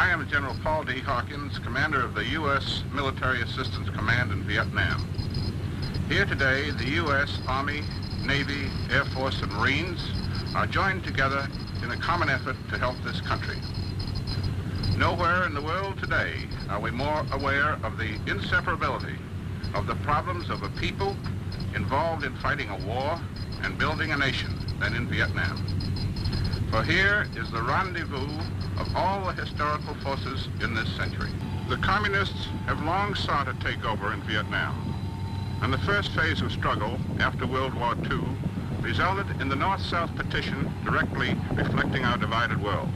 I am General Paul D. Hawkins, commander of the U.S. Military Assistance Command in Vietnam. Here today, the U.S. Army, Navy, Air Force, and Marines are joined together in a common effort to help this country. Nowhere in the world today are we more aware of the inseparability of the problems of a people involved in fighting a war and building a nation than in Vietnam. For here is the rendezvous of all the historical forces in this century. The communists have long sought to take over in Vietnam, and the first phase of struggle after World War II resulted in the North-South partition directly reflecting our divided world.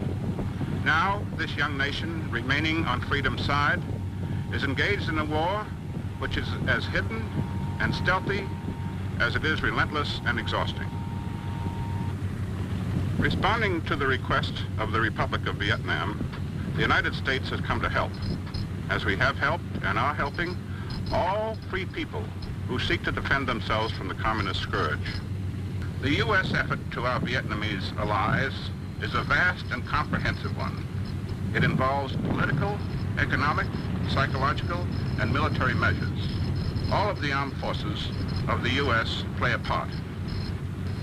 Now, this young nation, remaining on freedom's side, is engaged in a war which is as hidden and stealthy as it is relentless and exhausting. Responding to the request of the Republic of Vietnam, the United States has come to help, as we have helped and are helping all free people who seek to defend themselves from the communist scourge. The U.S. effort to our Vietnamese allies is a vast and comprehensive one. It involves political, economic, psychological, and military measures. All of the armed forces of the U.S. play a part.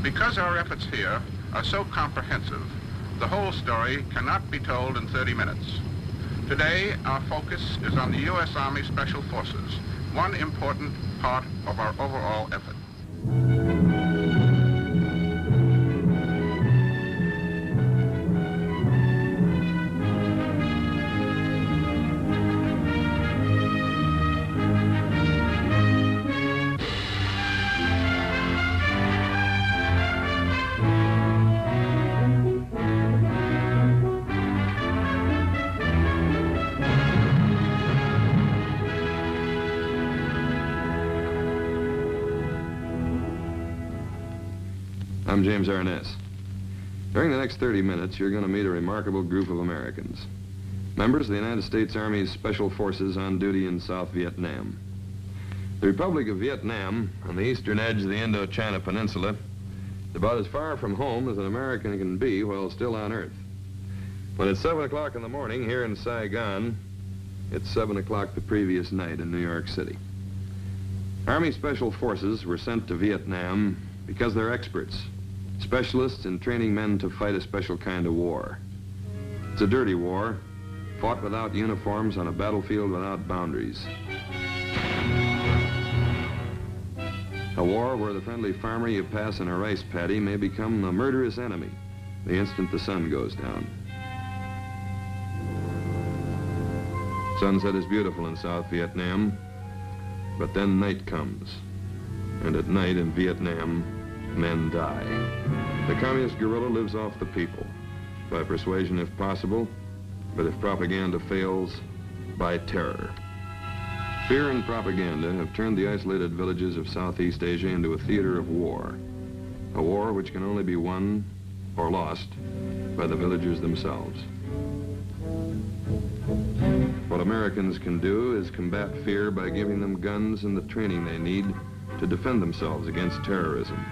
Because our efforts here are so comprehensive, the whole story cannot be told in 30 minutes. Today, our focus is on the U.S. Army Special Forces, one important part of our overall effort. I'm James Arness. During the next 30 minutes, you're going to meet a remarkable group of Americans, members of the United States Army's Special Forces on duty in South Vietnam. The Republic of Vietnam, on the eastern edge of the Indochina Peninsula, is about as far from home as an American can be while still on Earth. When it's 7 o'clock in the morning here in Saigon, it's 7 o'clock the previous night in New York City. Army Special Forces were sent to Vietnam because they're experts, specialists in training men to fight a special kind of war. It's a dirty war, fought without uniforms on a battlefield without boundaries. A war where the friendly farmer you pass in a rice paddy may become the murderous enemy the instant the sun goes down. Sunset is beautiful in South Vietnam, but then night comes. And at night in Vietnam, men die. The communist guerrilla lives off the people, by persuasion if possible, but if propaganda fails, by terror. Fear and propaganda have turned the isolated villages of Southeast Asia into a theater of war, a war which can only be won or lost by the villagers themselves. What Americans can do is combat fear by giving them guns and the training they need to defend themselves against terrorism.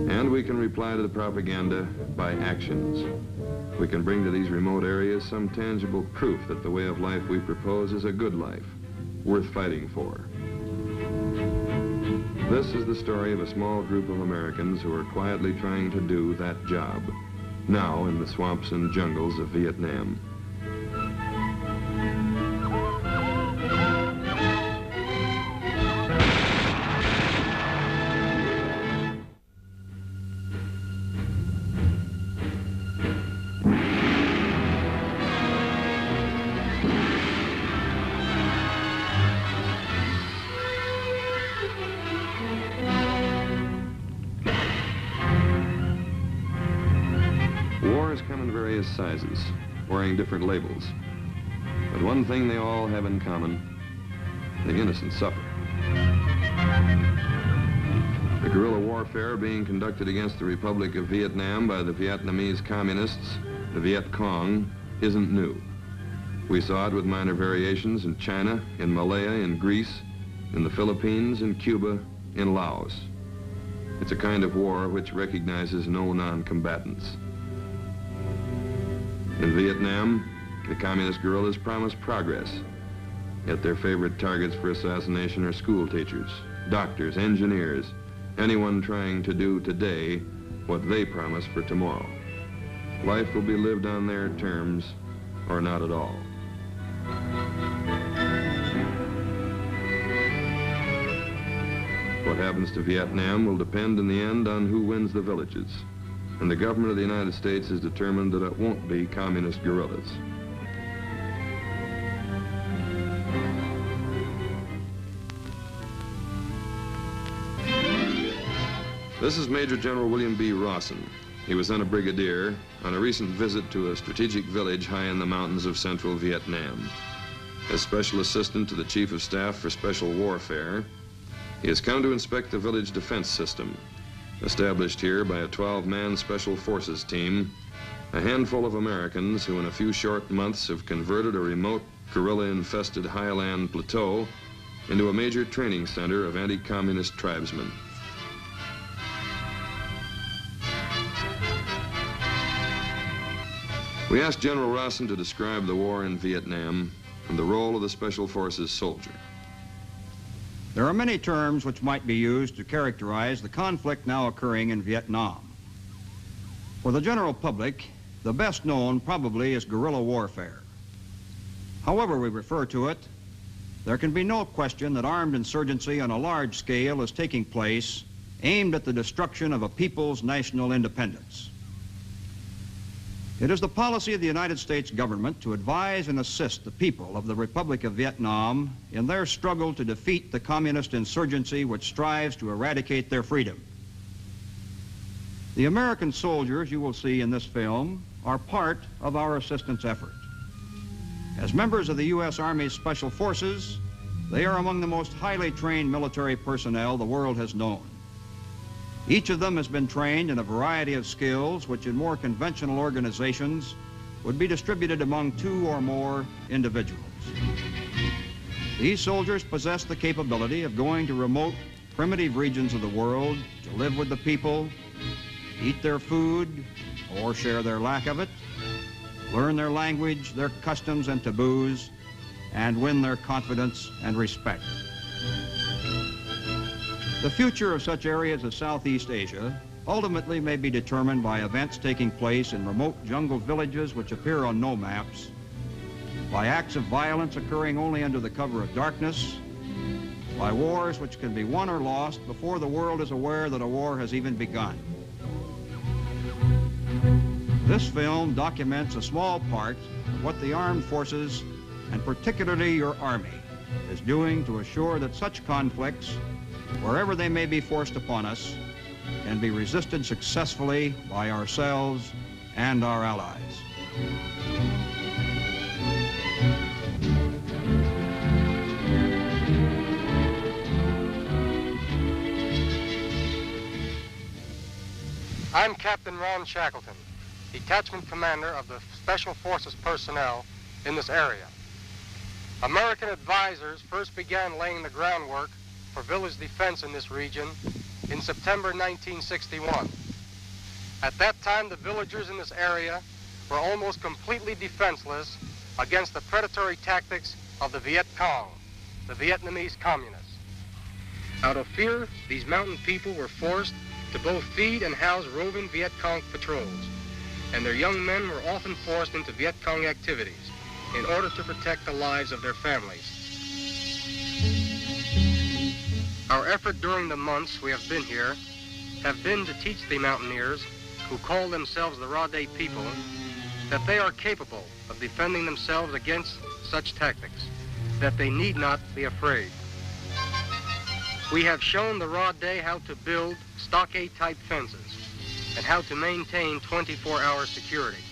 And we can reply to the propaganda by actions. We can bring to these remote areas some tangible proof that the way of life we propose is a good life, worth fighting for. This is the story of a small group of Americans who are quietly trying to do that job, now in the swamps and jungles of Vietnam. Wars come in various sizes, wearing different labels. But one thing they all have in common: the innocent suffer. The guerrilla warfare being conducted against the Republic of Vietnam by the Vietnamese communists, the Viet Cong, isn't new. We saw it with minor variations in China, in Malaya, in Greece, in the Philippines, in Cuba, in Laos. It's a kind of war which recognizes no non-combatants. In Vietnam, the communist guerrillas promise progress, yet their favorite targets for assassination are school teachers, doctors, engineers, anyone trying to do today what they promise for tomorrow. Life will be lived on their terms or not at all. What happens to Vietnam will depend in the end on who wins the villages. And the government of the United States is determined that it won't be communist guerrillas. This is Major General William B. Rawson. He was then a brigadier on a recent visit to a strategic village high in the mountains of central Vietnam. As special assistant to the Chief of Staff for Special Warfare, he has come to inspect the village defense system, established here by a 12-man Special Forces team, a handful of Americans who in a few short months have converted a remote guerrilla-infested highland plateau into a major training center of anti-communist tribesmen. We asked General Rawson to describe the war in Vietnam and the role of the Special Forces soldier. There are many terms which might be used to characterize the conflict now occurring in Vietnam. For the general public, the best known probably is guerrilla warfare. However we refer to it, there can be no question that armed insurgency on a large scale is taking place aimed at the destruction of a people's national independence. It is the policy of the United States government to advise and assist the people of the Republic of Vietnam in their struggle to defeat the communist insurgency which strives to eradicate their freedom. The American soldiers you will see in this film are part of our assistance effort. As members of the U.S. Army's Special Forces, they are among the most highly trained military personnel the world has known. Each of them has been trained in a variety of skills which in more conventional organizations would be distributed among 2 or more individuals. These soldiers possess the capability of going to remote, primitive regions of the world to live with the people, eat their food or share their lack of it, learn their language, their customs and taboos, and win their confidence and respect. The future of such areas as Southeast Asia ultimately may be determined by events taking place in remote jungle villages which appear on no maps, by acts of violence occurring only under the cover of darkness, by wars which can be won or lost before the world is aware that a war has even begun. This film documents a small part of what the armed forces, and particularly your Army, is doing to assure that such conflicts, wherever they may be forced upon us, can be resisted successfully by ourselves and our allies. I'm Captain Ron Shackleton, Detachment Commander of the Special Forces personnel in this area. American advisors first began laying the groundwork for village defense in this region in September 1961. At that time, the villagers in this area were almost completely defenseless against the predatory tactics of the Viet Cong, the Vietnamese communists. Out of fear, these mountain people were forced to both feed and house roving Viet Cong patrols, and their young men were often forced into Viet Cong activities in order to protect the lives of their families. Our effort during the months we have been here have been to teach the mountaineers, who call themselves the Rade people, that they are capable of defending themselves against such tactics, that they need not be afraid. We have shown the Rade how to build stockade-type fences and how to maintain 24-hour security.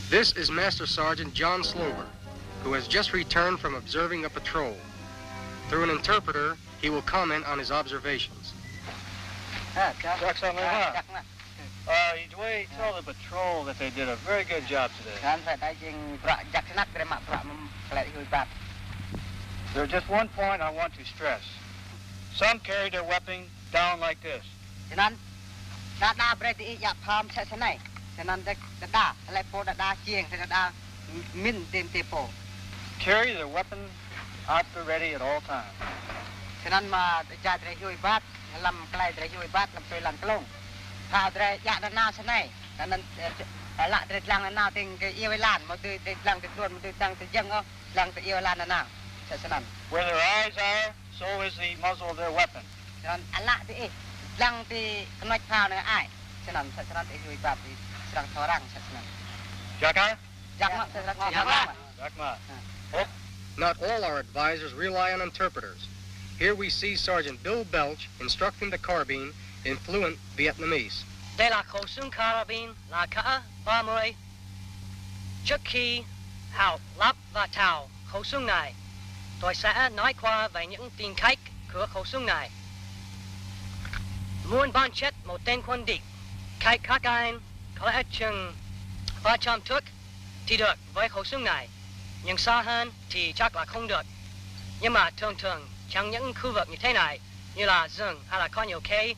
This is Master Sergeant John Slover, who has just returned from observing a patrol. Through an interpreter, he will comment on his observations. We tell the patrol that they did a very good job today. There's just one point I want to stress. Some carried their weapons down like this. Carry the weapon out the ready at all times. Where their eyes are, so is the muzzle of their weapon. Jaka? Jakma. Not all our advisors rely on interpreters. Here we see Sergeant Bill Belch instructing the carbine in fluent Vietnamese. Đây là khẩu súng carabine là cả 30. Trước khi Hảo lắp và thảo khẩu súng này, tôi sẽ nói qua về những tính cách của khẩu súng này. Muốn bắn chết một tên quân địch, cách các anh có lẽ chừng 300 thước thì được với khẩu súng này, nhưng xa hơn thì chắc là không được. Nhưng mà thường thường trong những khu vực như thế này, như là rừng hay là có nhiều cây,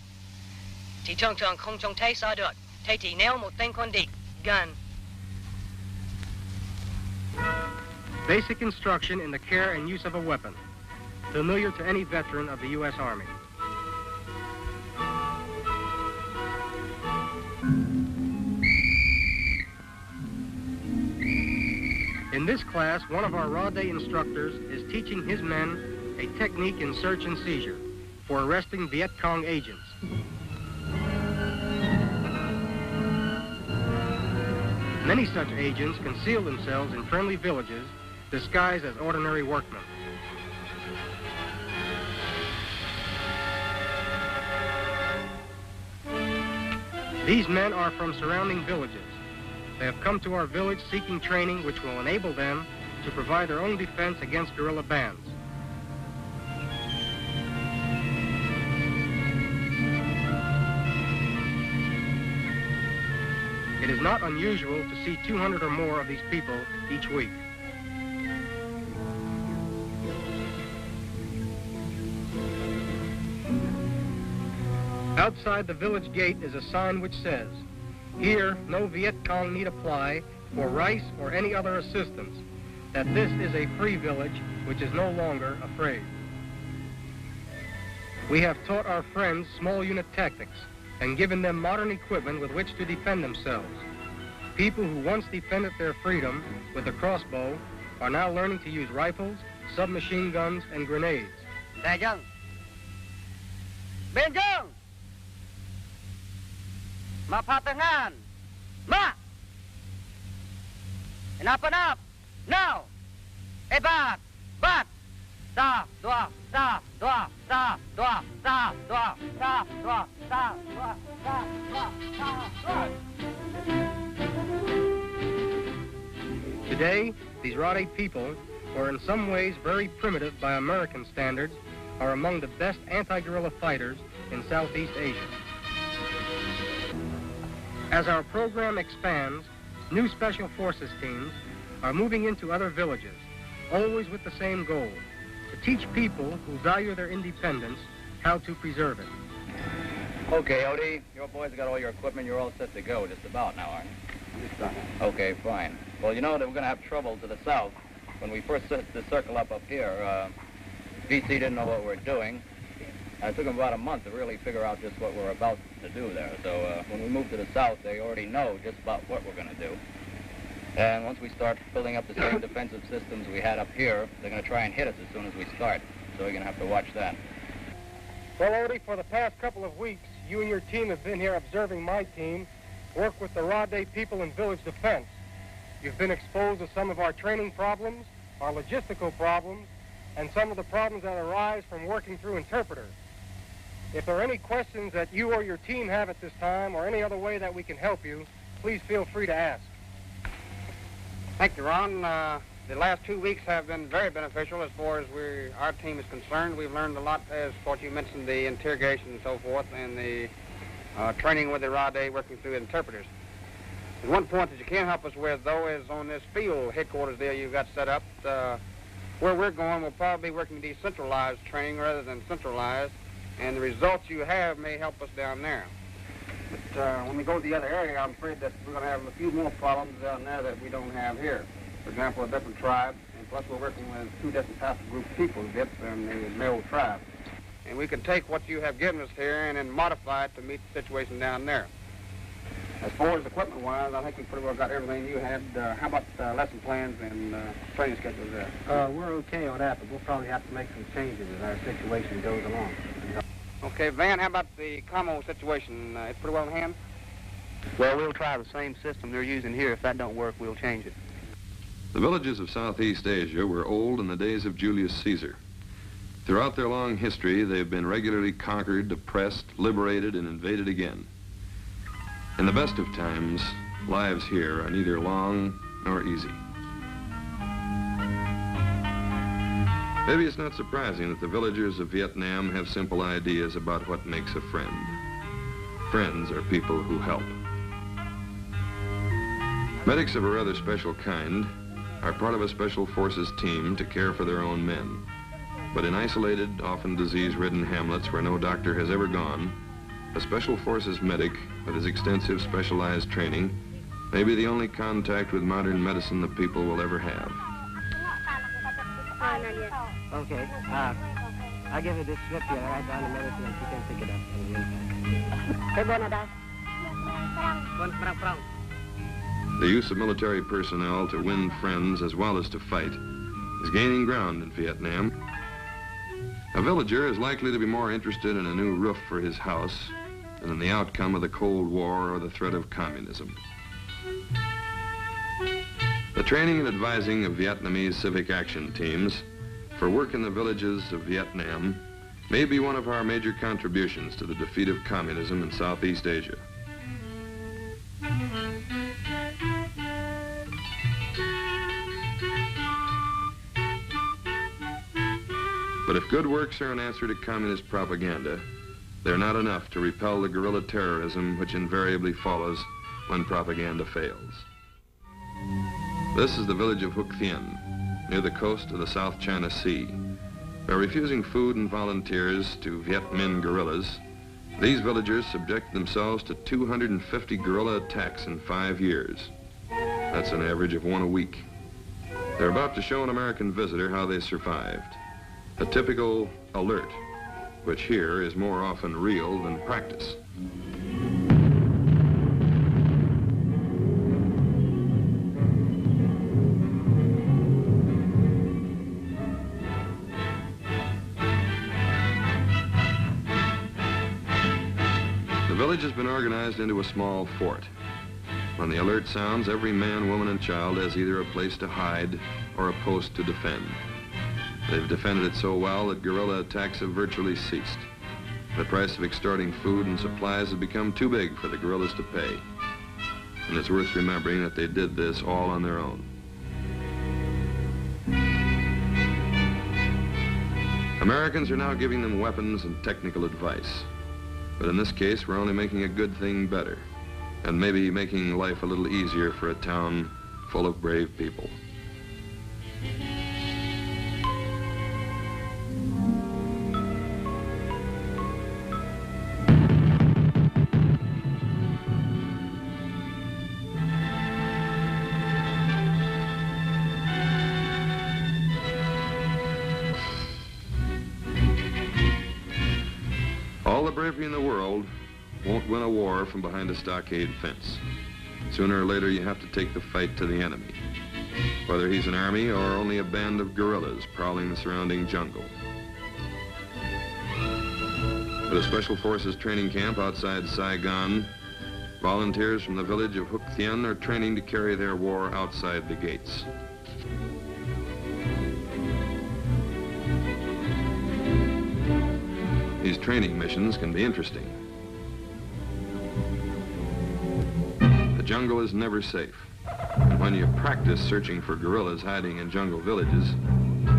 thì thường thường không trông thấy xa được. Thế thì nếu một tên quân địch gần. Basic instruction in the care and use of a weapon, familiar to any veteran of the U.S. Army. In this class, one of our raw day instructors is teaching his men a technique in search and seizure for arresting Viet Cong agents. Many such agents conceal themselves in friendly villages disguised as ordinary workmen. These men are from surrounding villages. They have come to our village seeking training which will enable them to provide their own defense against guerrilla bands. It is not unusual to see 200 or more of these people each week. Outside the village gate is a sign which says, "Here, no Viet Cong need apply for rice or any other assistance, that this is a free village which is no longer afraid." We have taught our friends small unit tactics and given them modern equipment with which to defend themselves. People who once defended their freedom with the crossbow are now learning to use rifles, submachine guns, and grenades. Mapatangan! Ma! Up! Now! Ebat! Bat! Sa! Dua! Sa! Dua! Sa! Dua! Sa! Dua! Sa! Dua! Sa! Dua! Sa! Dua! Sa! Dua! Today, these Rade people, who are in some ways very primitive by American standards, are among the best anti-guerrilla fighters in Southeast Asia. As our program expands, new Special Forces teams are moving into other villages, always with the same goal, to teach people who value their independence how to preserve it. Okay, Odie, your boys got all your equipment. You're all set to go just about now, aren't you? Okay, fine. Well, you know that we're going to have trouble to the south. When we first set the circle up here, VC didn't know what we're doing. It took them about a month to really figure out just what we're about to do there. So when we move to the south, they already know just about what we're going to do. And once we start building up the same defensive systems we had up here, they're going to try and hit us as soon as we start. So we're going to have to watch that. Well, Odie, for the past couple of weeks, you and your team have been here observing my team work with the Rade people in village defense. You've been exposed to some of our training problems, our logistical problems, and some of the problems that arise from working through interpreters. If there are any questions that you or your team have at this time, or any other way that we can help you, please feel free to ask. Thank you, Ron. The last 2 weeks have been very beneficial as far as our team is concerned. We've learned a lot as what you mentioned, the interrogation and so forth, and the training with the Rade working through interpreters. And one point that you can help us with, though, is on this field headquarters there you've got set up. Where we're going, we'll probably be working decentralized training rather than centralized. and the results you have may help us down there. But when we go to the other area, I'm afraid that we're going to have a few more problems down there that we don't have here. For example, a different tribe, and plus we're working with two different types of group of people, the Viets and the Male tribe. And we can take what you have given us here and then modify it to meet the situation down there. As far as equipment-wise, I think we pretty well got everything you had. How about lesson plans and training schedules there? We're okay on that, but we'll probably have to make some changes as our situation goes along. Okay, Van, how about the commo situation? It's pretty well in hand? Well, we'll try the same system they're using here. If that don't work, we'll change it. The villages of Southeast Asia were old in the days of Julius Caesar. Throughout their long history, they've been regularly conquered, oppressed, liberated, and invaded again. In the best of times, lives here are neither long nor easy. Maybe it's not surprising that the villagers of Vietnam have simple ideas about what makes a friend. Friends are people who help. Medics of a rather special kind are part of a special forces team to care for their own men. But in isolated, often disease-ridden hamlets where no doctor has ever gone, a special forces medic with his extensive specialized training may be the only contact with modern medicine the people will ever have. Okay. I'll give you this slip here. Write down the medicine and you can pick it up. The use of military personnel to win friends as well as to fight is gaining ground in Vietnam. A villager is likely to be more interested in a new roof for his house than in the outcome of the Cold War or the threat of communism. The training and advising of Vietnamese civic action teams for work in the villages of Vietnam may be one of our major contributions to the defeat of communism in Southeast Asia. But if good works are an answer to communist propaganda, they're not enough to repel the guerrilla terrorism which invariably follows when propaganda fails. This is the village of Hoc Thien, near the coast of the South China Sea. By refusing food and volunteers to Viet Minh guerrillas, these villagers subject themselves to 250 guerrilla attacks in 5 years. That's an average of 1 a week. They're about to show an American visitor how they survived. A typical alert, which here is more often real than practice. The village has been organized into a small fort. When the alert sounds, every man, woman, and child has either a place to hide or a post to defend. They've defended it so well that guerrilla attacks have virtually ceased. The price of extorting food and supplies has become too big for the guerrillas to pay. And it's worth remembering that they did this all on their own. Americans are now giving them weapons and technical advice. But in this case, we're only making a good thing better, and maybe making life a little easier for a town full of brave people. All the bravery in the world won't win a war from behind a stockade fence. Sooner or later, you have to take the fight to the enemy, whether he's an army or only a band of guerrillas prowling the surrounding jungle. At a Special Forces training camp outside Saigon, volunteers from the village of Hoc Thien are training to carry their war outside the gates. These training missions can be interesting. The jungle is never safe. And when you practice searching for guerrillas hiding in jungle villages,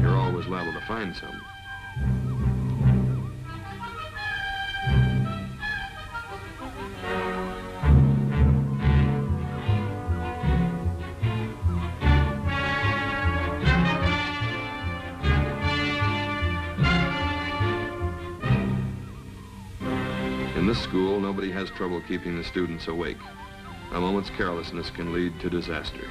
you're always liable to find some. In this school, nobody has trouble keeping the students awake. A moment's carelessness can lead to disaster.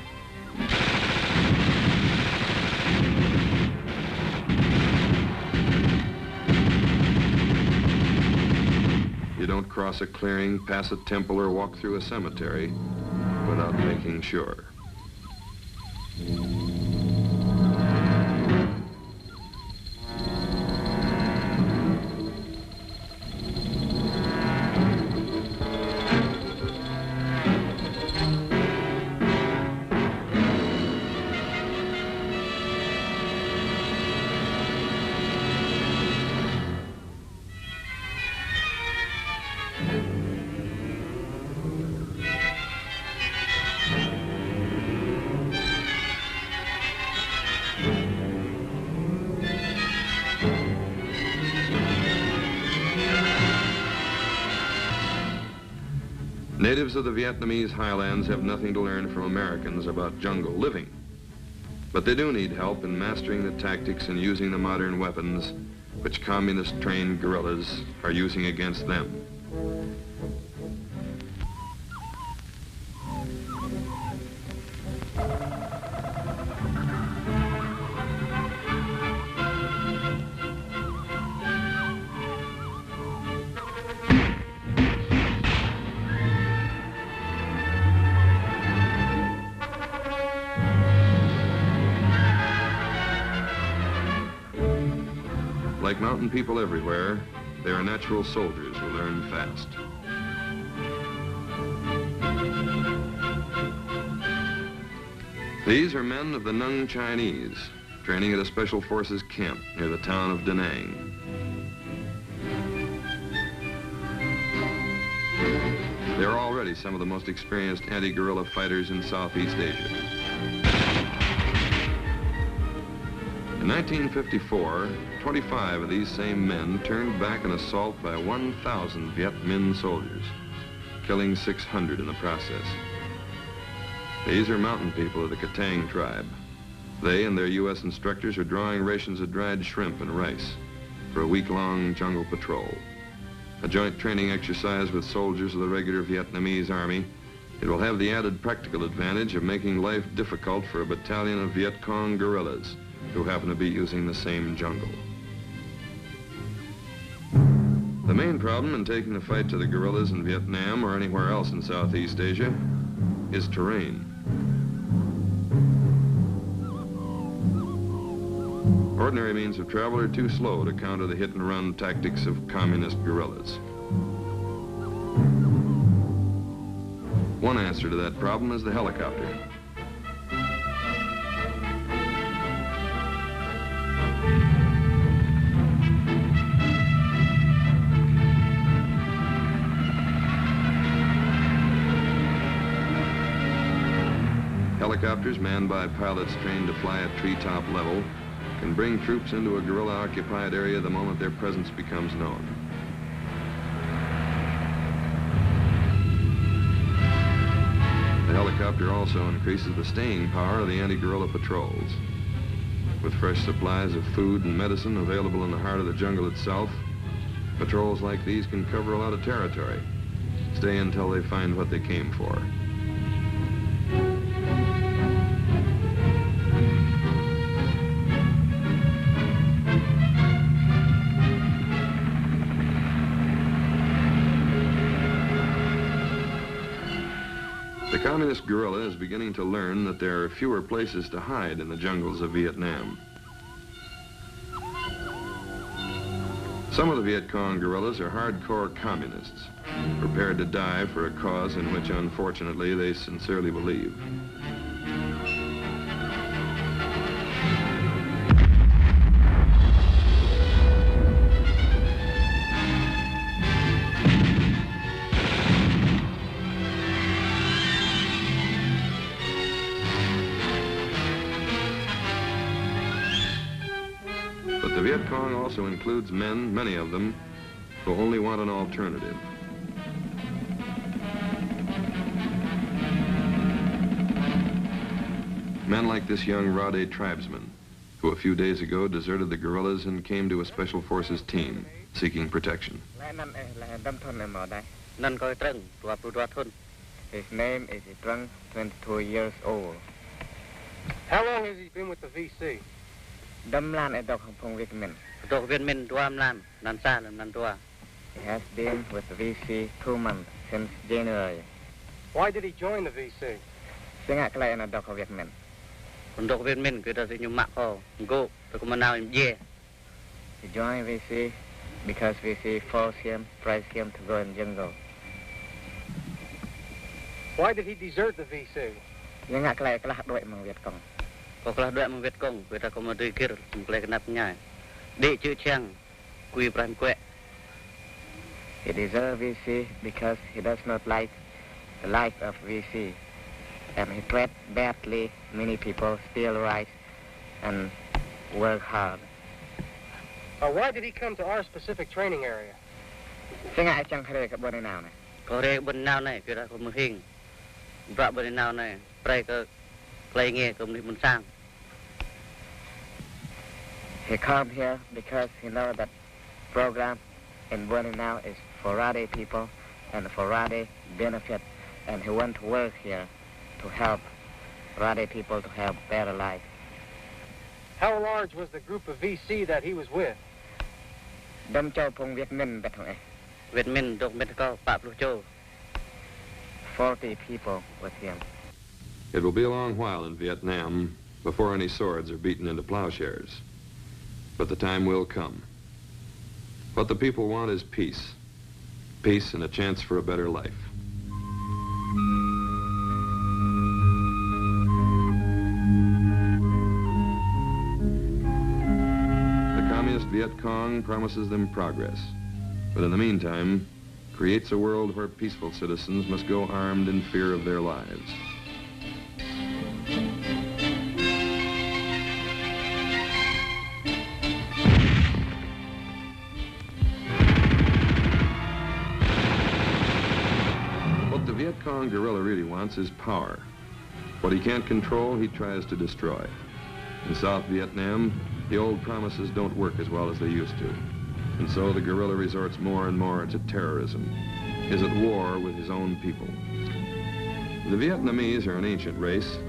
You don't cross a clearing, pass a temple, or walk through a cemetery without making sure. Natives of the Vietnamese highlands have nothing to learn from Americans about jungle living. But they do need help in mastering the tactics and using the modern weapons which communist-trained guerrillas are using against them. Like mountain people everywhere, they are natural soldiers who learn fast. These are men of the Nung Chinese, training at a special forces camp near the town of Da Nang. They're already some of the most experienced anti-guerrilla fighters in Southeast Asia. In 1954, 25 of these same men turned back an assault by 1,000 Viet Minh soldiers, killing 600 in the process. These are mountain people of the Katang tribe. They and their U.S. instructors are drawing rations of dried shrimp and rice for a week-long jungle patrol. A joint training exercise with soldiers of the regular Vietnamese army, it will have the added practical advantage of making life difficult for a battalion of Viet Cong guerrillas who happen to be using the same jungle. The main problem in taking the fight to the guerrillas in Vietnam or anywhere else in Southeast Asia is terrain. Ordinary means of travel are too slow to counter the hit-and-run tactics of communist guerrillas. One answer to that problem is the helicopter. Helicopters manned by pilots trained to fly at treetop level can bring troops into a guerrilla-occupied area the moment their presence becomes known. The helicopter also increases the staying power of the anti-guerrilla patrols. With fresh supplies of food and medicine available in the heart of the jungle itself, patrols like these can cover a lot of territory, stay until they find what they came for. The communist guerrilla is beginning to learn that there are fewer places to hide in the jungles of Vietnam. Some of the Viet Cong guerrillas are hardcore communists, prepared to die for a cause in which, unfortunately, they sincerely believe. But the Viet Cong also includes men, many of them, who only want an alternative. Men like this young Rade tribesman, who a few days ago deserted the guerrillas and came to a special forces team seeking protection. His name is Trung, 22 years old. How long has he been with the VC? Damlan at Hong Vietnamese. He has been with the VC 2 months since January. Why did he join the VC? Singak klay na Dok Vietnamese. He joined VC because VC forced him, pressed him to go in jungle. Why did he desert the VC? Singak klay kelah duit mang Viet Cong. He deserted VC because he does not like the life of VC. And he treat badly many people, steal rights, and work hard. Why did he come to our specific training area? Singak chang khare ka bone now ne. He come here because he know that program in Buenos now is for Rade people and for Rade benefit, and he want to work here to help Rade people to have better life. How large was the group of VC that he was with? Dom Châu Pung Viet Minh bet hong 40 people with him. It will be a long while in Vietnam before any swords are beaten into plowshares. But the time will come. What the people want is peace. Peace and a chance for a better life. The Communist Viet Cong promises them progress, but in the meantime, creates a world where peaceful citizens must go armed in fear of their lives. What the Viet Cong guerrilla really wants is power. What he can't control, he tries to destroy. In South Vietnam, the old promises don't work as well as they used to. And so the guerrilla resorts more and more to terrorism, is at war with his own people. The Vietnamese are an ancient race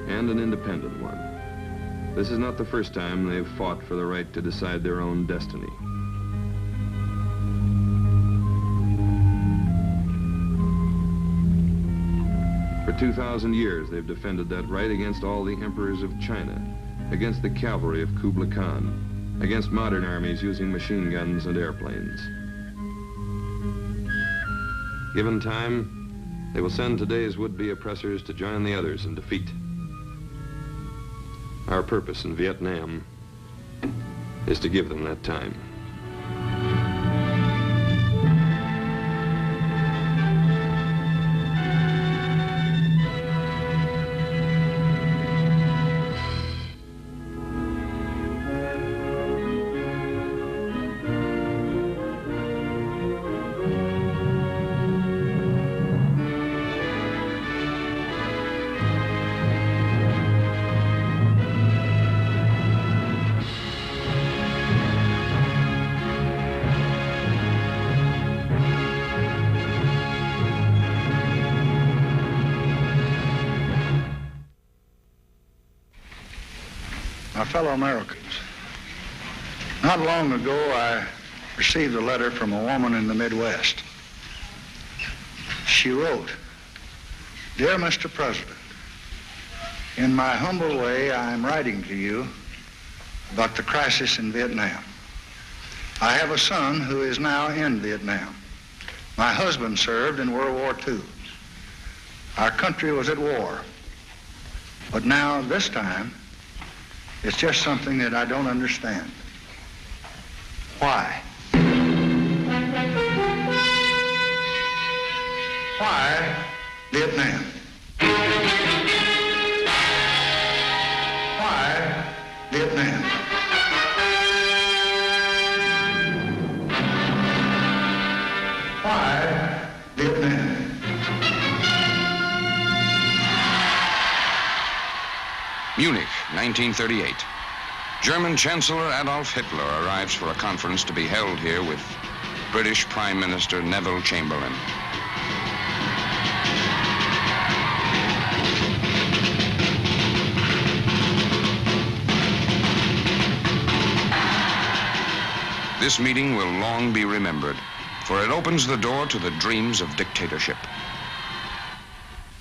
and an independent one. This is not the first time they've fought for the right to decide their own destiny. For 2,000 years, they've defended that right against all the emperors of China, against the cavalry of Kublai Khan, against modern armies using machine guns and airplanes. Given time, they will send today's would-be oppressors to join the others in defeat. Our purpose in Vietnam is to give them that time. My fellow Americans, not long ago I received a letter from a woman in the Midwest. She wrote, "Dear Mr. President, in my humble way, I am writing to you about the crisis in Vietnam. I have a son who is now in Vietnam. My husband served in World War II. Our country was at war. But now, this time, it's just something that I don't understand. Why? Why Vietnam? Why Vietnam? Why Vietnam?" Munich, 1938. German Chancellor Adolf Hitler arrives for a conference to be held here with British Prime Minister Neville Chamberlain. This meeting will long be remembered, for it opens the door to the dreams of dictatorship.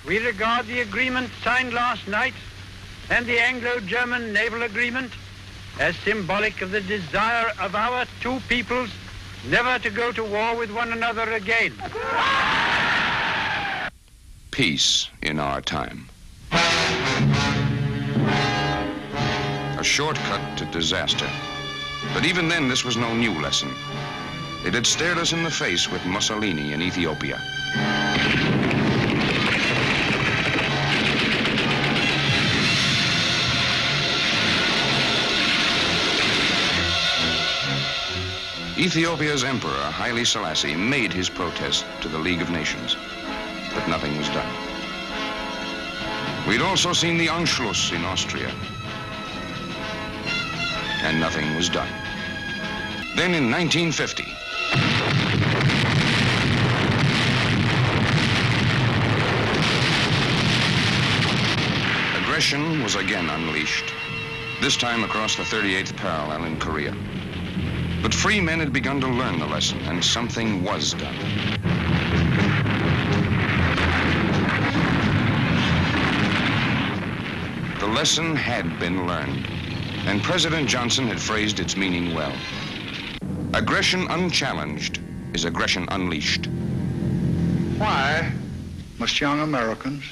We regard the agreement signed last night and the Anglo-German naval agreement as symbolic of the desire of our two peoples never to go to war with one another again. Peace in our time. A shortcut to disaster. But even then, this was no new lesson. It had stared us in the face with Mussolini in Ethiopia. Ethiopia's emperor, Haile Selassie, made his protest to the League of Nations, but nothing was done. We'd also seen the Anschluss in Austria, and nothing was done. Then in 1950, aggression was again unleashed, this time across the 38th parallel in Korea. But free men had begun to learn the lesson, and something was done. The lesson had been learned, and President Johnson had phrased its meaning well. Aggression unchallenged is aggression unleashed. Why must young Americans,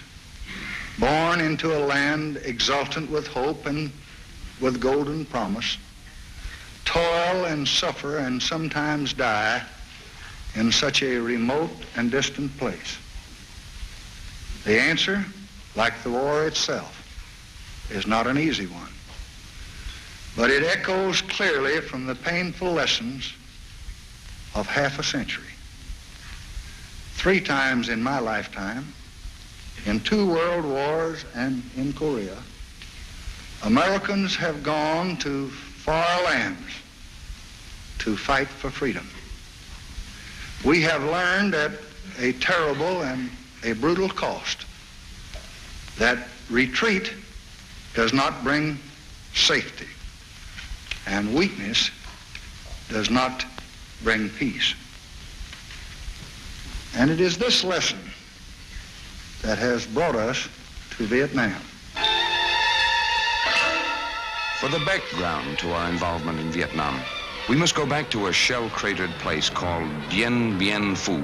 born into a land exultant with hope and with golden promise, toil and suffer and sometimes die in such a remote and distant place? The answer, like the war itself, is not an easy one, but it echoes clearly from the painful lessons of half a century. 3 times in my lifetime, in 2 world wars and in Korea, Americans have gone to far lands to fight for freedom. We have learned at a terrible and a brutal cost that retreat does not bring safety, and weakness does not bring peace. And it is this lesson that has brought us to Vietnam. For the background to our involvement in Vietnam, we must go back to a shell-cratered place called Dien Bien Phu.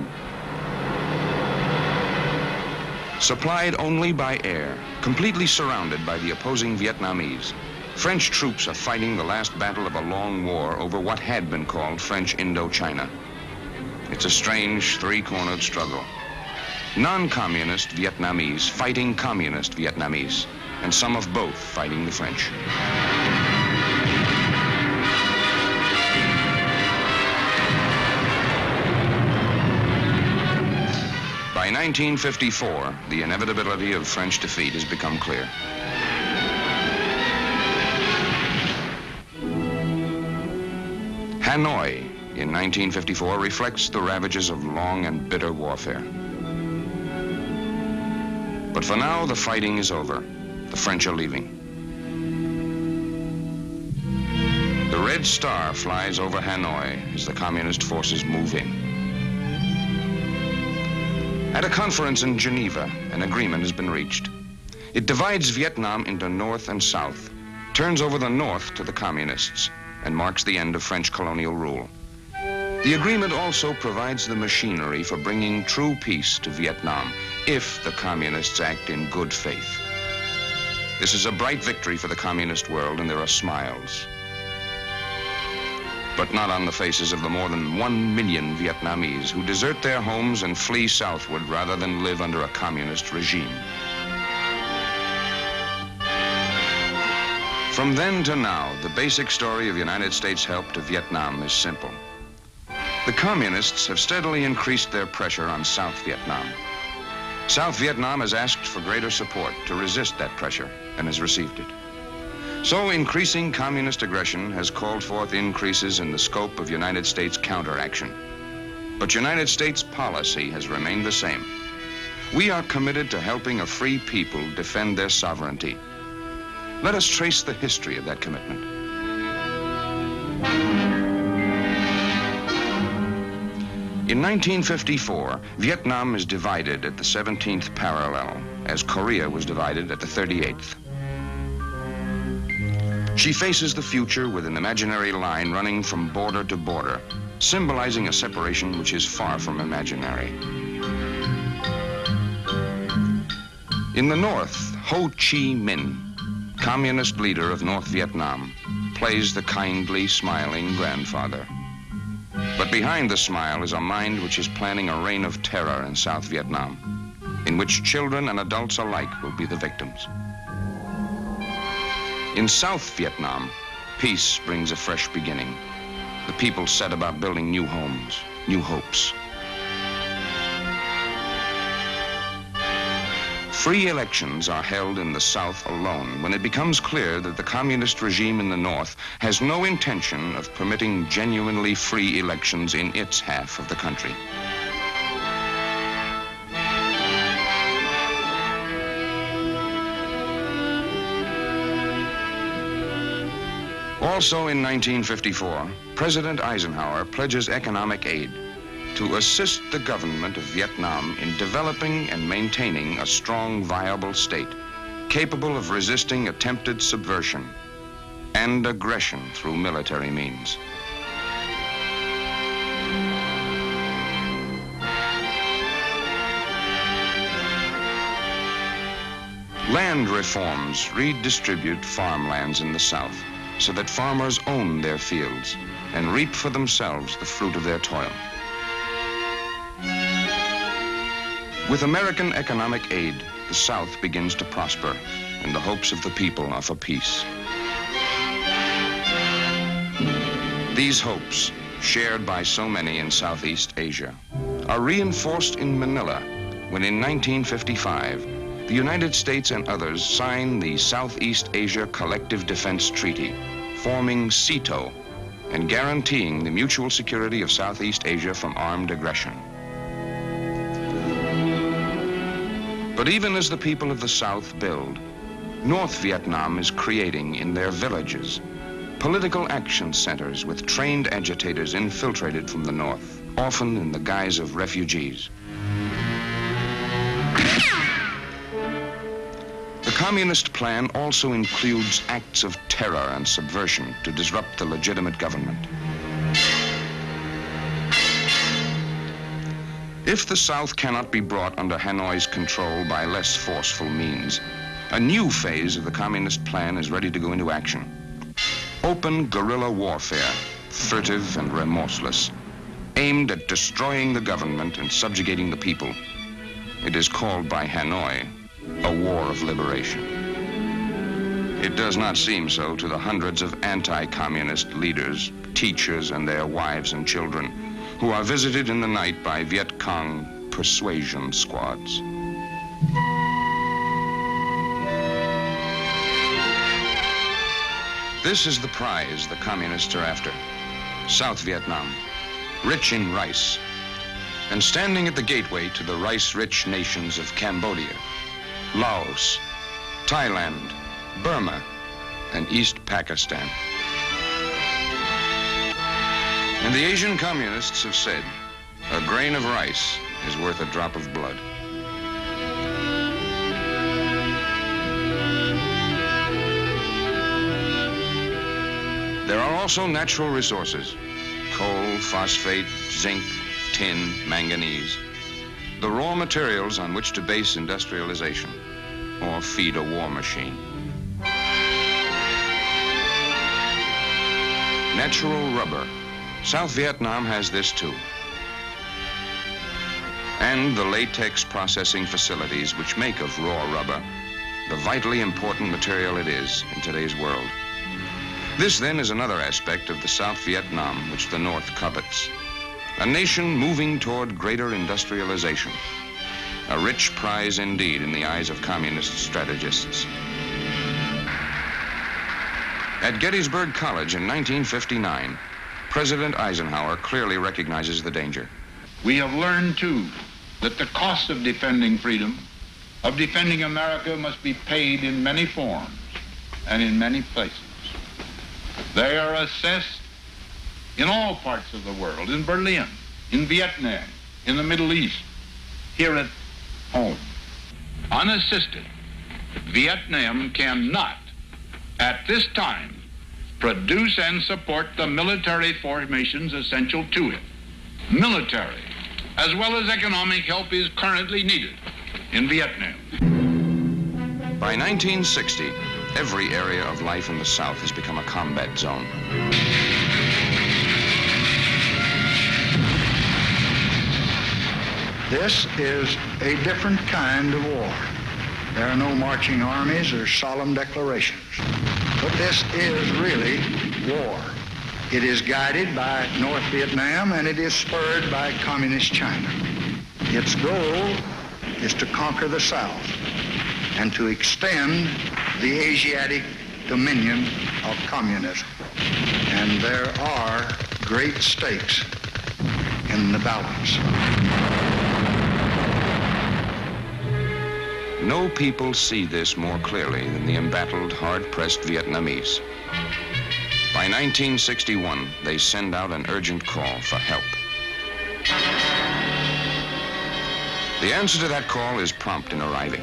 Supplied only by air, completely surrounded by the opposing Vietnamese, French troops are fighting the last battle of a long war over what had been called French Indochina. It's a strange, 3-cornered struggle. Non-communist Vietnamese fighting communist Vietnamese, and some of both fighting the French. By 1954, the inevitability of French defeat has become clear. Hanoi in 1954 reflects the ravages of long and bitter warfare. But for now, the fighting is over. The French are leaving. The Red Star flies over Hanoi as the communist forces move in. At a conference in Geneva, an agreement has been reached. It divides Vietnam into North and South, turns over the North to the communists, and marks the end of French colonial rule. The agreement also provides the machinery for bringing true peace to Vietnam, if the communists act in good faith. This is a bright victory for the communist world, and there are smiles. But not on the faces of the more than 1 million Vietnamese who desert their homes and flee southward rather than live under a communist regime. From then to now, the basic story of United States help to Vietnam is simple. The communists have steadily increased their pressure on South Vietnam. South Vietnam has asked for greater support to resist that pressure and has received it. So increasing communist aggression has called forth increases in the scope of United States counteraction. But United States policy has remained the same. We are committed to helping a free people defend their sovereignty. Let us trace the history of that commitment. In 1954, Vietnam is divided at the 17th parallel, as Korea was divided at the 38th. She faces the future with an imaginary line running from border to border, symbolizing a separation which is far from imaginary. In the north, Ho Chi Minh, communist leader of North Vietnam, plays the kindly, smiling grandfather. But behind the smile is a mind which is planning a reign of terror in South Vietnam, in which children and adults alike will be the victims. In South Vietnam, peace brings a fresh beginning. The people set about building new homes, new hopes. Free elections are held in the South alone when it becomes clear that the communist regime in the North has no intention of permitting genuinely free elections in its half of the country. Also in 1954, President Eisenhower pledges economic aid to assist the government of Vietnam in developing and maintaining a strong, viable state, capable of resisting attempted subversion and aggression through military means. Land reforms redistribute farmlands in the South so that farmers own their fields and reap for themselves the fruit of their toil. With American economic aid, the South begins to prosper, and the hopes of the people are for peace. These hopes, shared by so many in Southeast Asia, are reinforced in Manila when in 1955, the United States and others sign the Southeast Asia Collective Defense Treaty, forming SEATO and guaranteeing the mutual security of Southeast Asia from armed aggression. But even as the people of the South build, North Vietnam is creating in their villages political action centers with trained agitators infiltrated from the North, often in the guise of refugees. The communist plan also includes acts of terror and subversion to disrupt the legitimate government. If the South cannot be brought under Hanoi's control by less forceful means, a new phase of the communist plan is ready to go into action. Open guerrilla warfare, furtive and remorseless, aimed at destroying the government and subjugating the people. It is called by Hanoi a war of liberation. It does not seem so to the hundreds of anti-communist leaders, teachers, and their wives and children who are visited in the night by Viet Cong persuasion squads. This is the prize the communists are after. South Vietnam, rich in rice, and standing at the gateway to the rice-rich nations of Cambodia, Laos, Thailand, Burma, and East Pakistan. And the Asian communists have said, a grain of rice is worth a drop of blood. There are also natural resources: coal, phosphate, zinc, tin, manganese, the raw materials on which to base industrialization or feed a war machine. Natural rubber. South Vietnam has this too. And the latex processing facilities which make of raw rubber the vitally important material it is in today's world. This then is another aspect of the South Vietnam which the North covets. A nation moving toward greater industrialization. A rich prize indeed in the eyes of communist strategists. At Gettysburg College in 1959, President Eisenhower clearly recognizes the danger. We have learned, too, that the cost of defending freedom, of defending America, must be paid in many forms and in many places. They are assessed in all parts of the world, in Berlin, in Vietnam, in the Middle East, here at home. Unassisted, Vietnam cannot, at this time, produce and support the military formations essential to it. Military, as well as economic help, is currently needed in Vietnam. By 1960, every area of life in the South has become a combat zone. This is a different kind of war. There are no marching armies or solemn declarations. But this is really war. It is guided by North Vietnam and it is spurred by Communist China. Its goal is to conquer the South and to extend the Asiatic dominion of communism. And there are great stakes in the balance. No people see this more clearly than the embattled, hard-pressed Vietnamese. By 1961, they send out an urgent call for help. The answer to that call is prompt in arriving.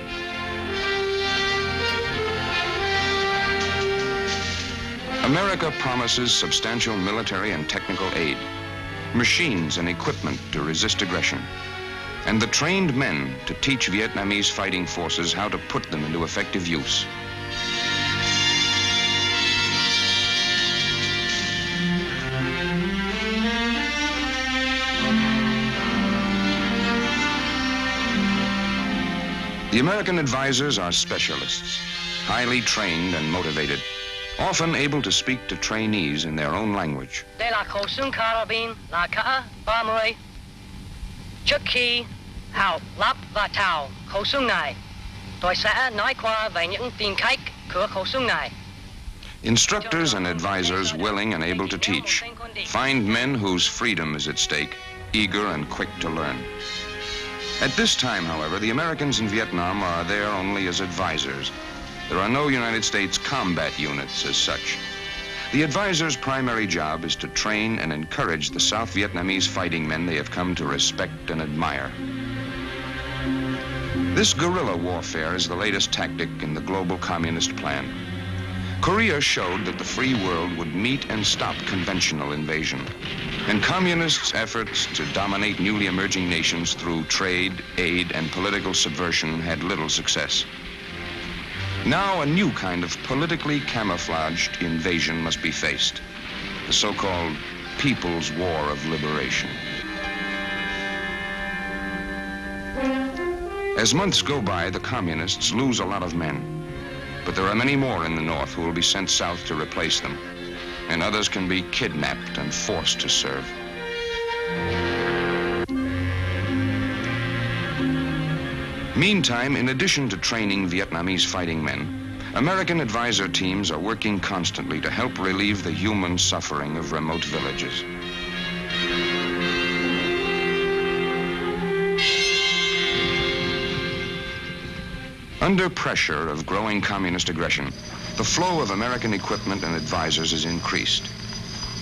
America promises substantial military and technical aid, machines and equipment to resist aggression, and the trained men to teach Vietnamese fighting forces how to put them into effective use. The American advisors are specialists, highly trained and motivated, often able to speak to trainees in their own language. Instructors and advisors willing and able to teach find men whose freedom is at stake, eager and quick to learn. At this time, however, the Americans in Vietnam are there only as advisors. There are no United States combat units as such. The advisors' primary job is to train and encourage the South Vietnamese fighting men they have come to respect and admire. This guerrilla warfare is the latest tactic in the global communist plan. Korea showed that the free world would meet and stop conventional invasion, and communists' efforts to dominate newly emerging nations through trade, aid, and political subversion had little success. Now a new kind of politically camouflaged invasion must be faced, the so-called People's War of Liberation. As months go by, the communists lose a lot of men. But there are many more in the North who will be sent south to replace them, and others can be kidnapped and forced to serve. Meantime, in addition to training Vietnamese fighting men, American advisor teams are working constantly to help relieve the human suffering of remote villages. Under pressure of growing communist aggression, the flow of American equipment and advisors is increased.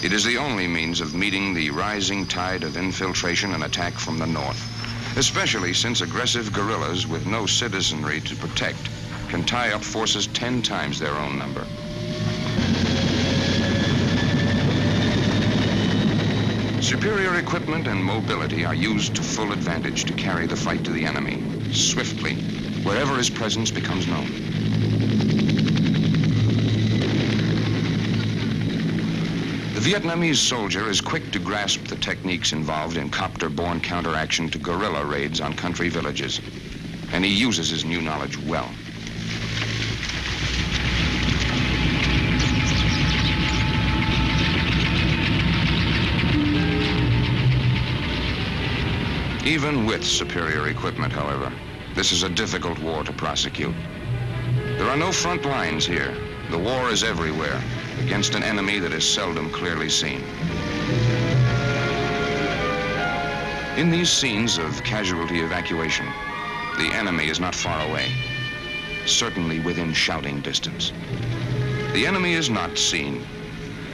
It is the only means of meeting the rising tide of infiltration and attack from the north, especially since aggressive guerrillas with no citizenry to protect can tie up forces 10 times their own number. Superior equipment and mobility are used to full advantage to carry the fight to the enemy, swiftly, wherever his presence becomes known. The Vietnamese soldier is quick to grasp the techniques involved in copter-borne counteraction to guerrilla raids on country villages, and he uses his new knowledge well. Even with superior equipment, however, this is a difficult war to prosecute. There are no front lines here. The war is everywhere, against an enemy that is seldom clearly seen. In these scenes of casualty evacuation, the enemy is not far away, certainly within shouting distance. The enemy is not seen,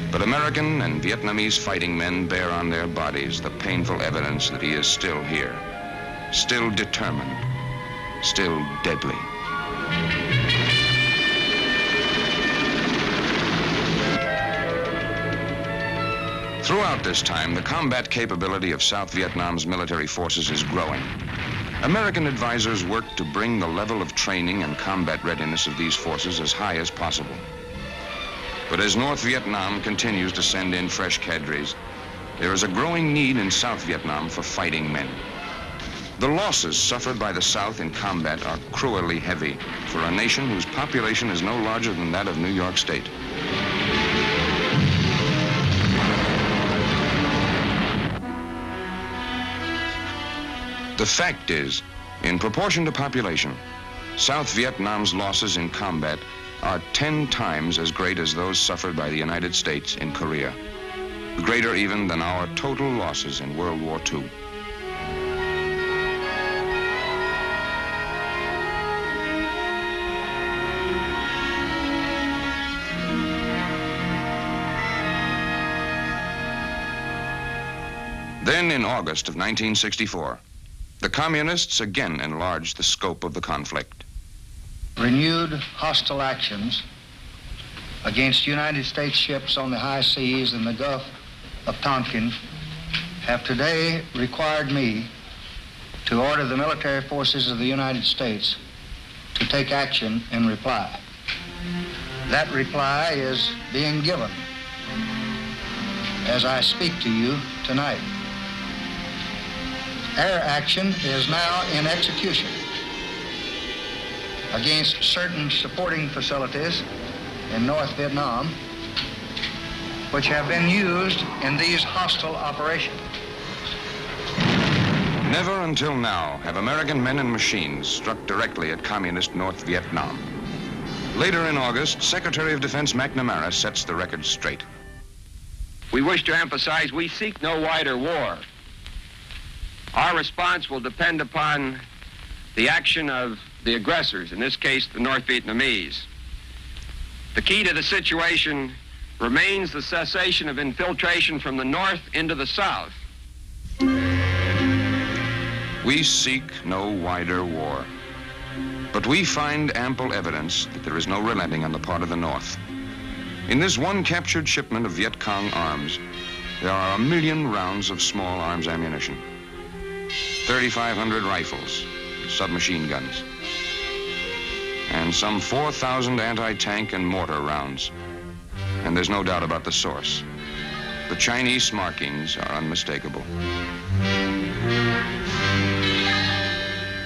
but American and Vietnamese fighting men bear on their bodies the painful evidence that he is still here, still determined, still deadly. Throughout this time, the combat capability of South Vietnam's military forces is growing. American advisors work to bring the level of training and combat readiness of these forces as high as possible. But as North Vietnam continues to send in fresh cadres, there is a growing need in South Vietnam for fighting men. The losses suffered by the South in combat are cruelly heavy for a nation whose population is no larger than that of New York State. The fact is, in proportion to population, South Vietnam's losses in combat are 10 times as great as those suffered by the United States in Korea, greater even than our total losses in World War II. Then in August of 1964, the Communists again enlarged the scope of the conflict. Renewed hostile actions against United States ships on the high seas in the Gulf of Tonkin have today required me to order the military forces of the United States to take action in reply. That reply is being given as I speak to you tonight. Air action is now in execution against certain supporting facilities in North Vietnam, which have been used in these hostile operations. Never until now have American men and machines struck directly at communist North Vietnam. Later in August, Secretary of Defense McNamara sets the record straight. We wish to emphasize we seek no wider war. Our response will depend upon the action of the aggressors, in this case, the North Vietnamese. The key to the situation remains the cessation of infiltration from the north into the south. We seek no wider war, but we find ample evidence that there is no relenting on the part of the North. In this one captured shipment of Viet Cong arms, there are 1 million rounds of small arms ammunition, 3,500 rifles, submachine guns, and some 4,000 anti-tank and mortar rounds. And there's no doubt about the source. The Chinese markings are unmistakable.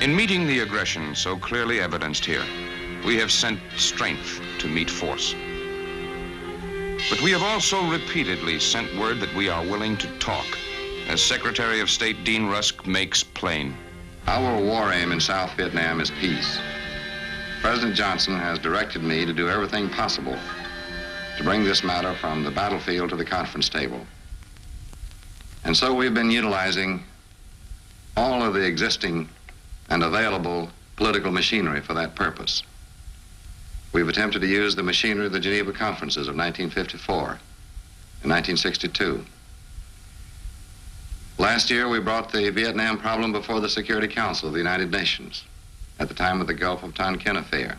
In meeting the aggression so clearly evidenced here, we have sent strength to meet force. But we have also repeatedly sent word that we are willing to talk, as Secretary of State Dean Rusk makes plain. Our war aim in South Vietnam is peace. President Johnson has directed me to do everything possible to bring this matter from the battlefield to the conference table. And so we've been utilizing all of the existing and available political machinery for that purpose. We've attempted to use the machinery of the Geneva Conferences of 1954 and 1962. Last year, we brought the Vietnam problem before the Security Council of the United Nations at the time of the Gulf of Tonkin affair.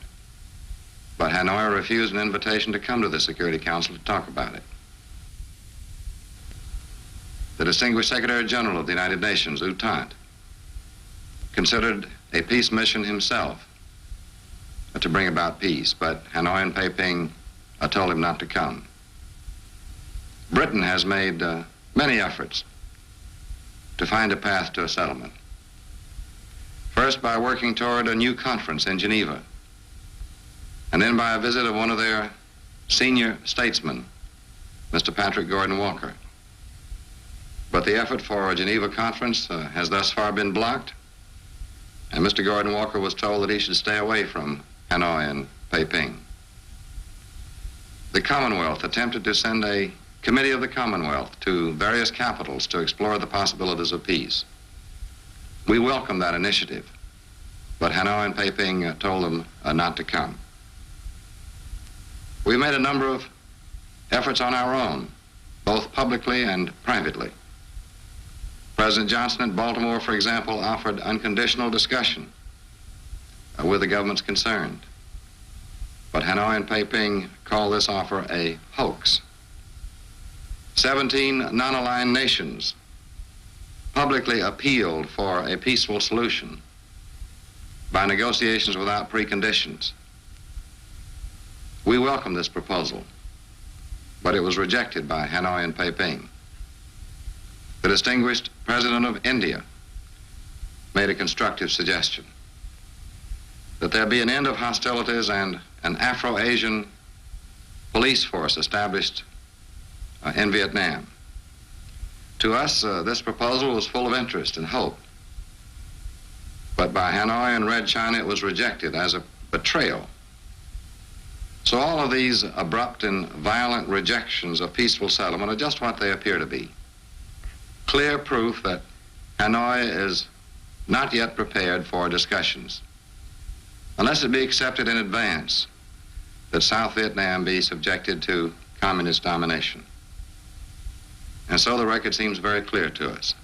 But Hanoi refused an invitation to come to the Security Council to talk about it. The distinguished Secretary General of the United Nations, U Thant, considered a peace mission himself to bring about peace, but Hanoi and Peiping told him not to come. Britain has made many efforts to find a path to a settlement. First, by working toward a new conference in Geneva, and then by a visit of one of their senior statesmen, Mr. Patrick Gordon Walker. But the effort for a Geneva conference has thus far been blocked, and Mr. Gordon Walker was told that he should stay away from Hanoi and Peiping. The Commonwealth attempted to send a committee of the Commonwealth to various capitals to explore the possibilities of peace. We welcomed that initiative, but Hanoi and Peiping told them not to come. We made a number of efforts on our own, both publicly and privately. President Johnson in Baltimore, for example, offered unconditional discussion with the governments concerned. But Hanoi and Peiping called this offer a hoax. 17 non-aligned nations publicly appealed for a peaceful solution by negotiations without preconditions. We welcomed this proposal, but it was rejected by Hanoi and Peiping. The distinguished President of India made a constructive suggestion that there be an end of hostilities and an Afro-Asian police force established in Vietnam. To us, this proposal was full of interest and hope. But by Hanoi and Red China, it was rejected as a betrayal. So all of these abrupt and violent rejections of peaceful settlement are just what they appear to be. Clear proof that Hanoi is not yet prepared for discussions, unless it be accepted in advance that South Vietnam be subjected to communist domination. And so the record seems very clear to us.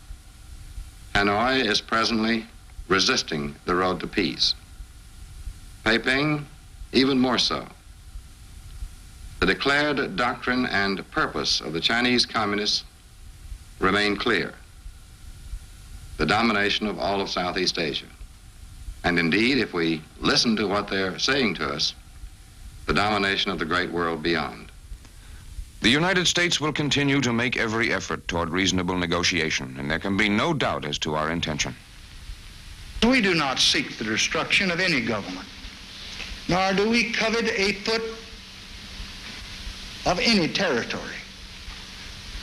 Hanoi is presently resisting the road to peace. Peiping, even more so. The declared doctrine and purpose of the Chinese communists remain clear: the domination of all of Southeast Asia. And indeed, if we listen to what they're saying to us, the domination of the great world beyond. The United States will continue to make every effort toward reasonable negotiation, and there can be no doubt as to our intention. We do not seek the destruction of any government, nor do we covet a foot of any territory.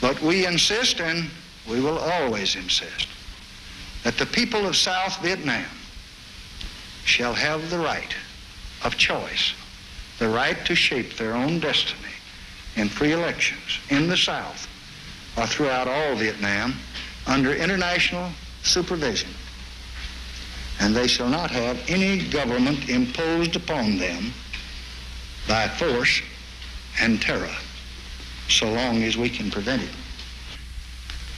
But we insist, and we will always insist, that the people of South Vietnam shall have the right of choice, the right to shape their own destiny in free elections in the South or throughout all Vietnam under international supervision. And they shall not have any government imposed upon them by force and terror, so long as we can prevent it.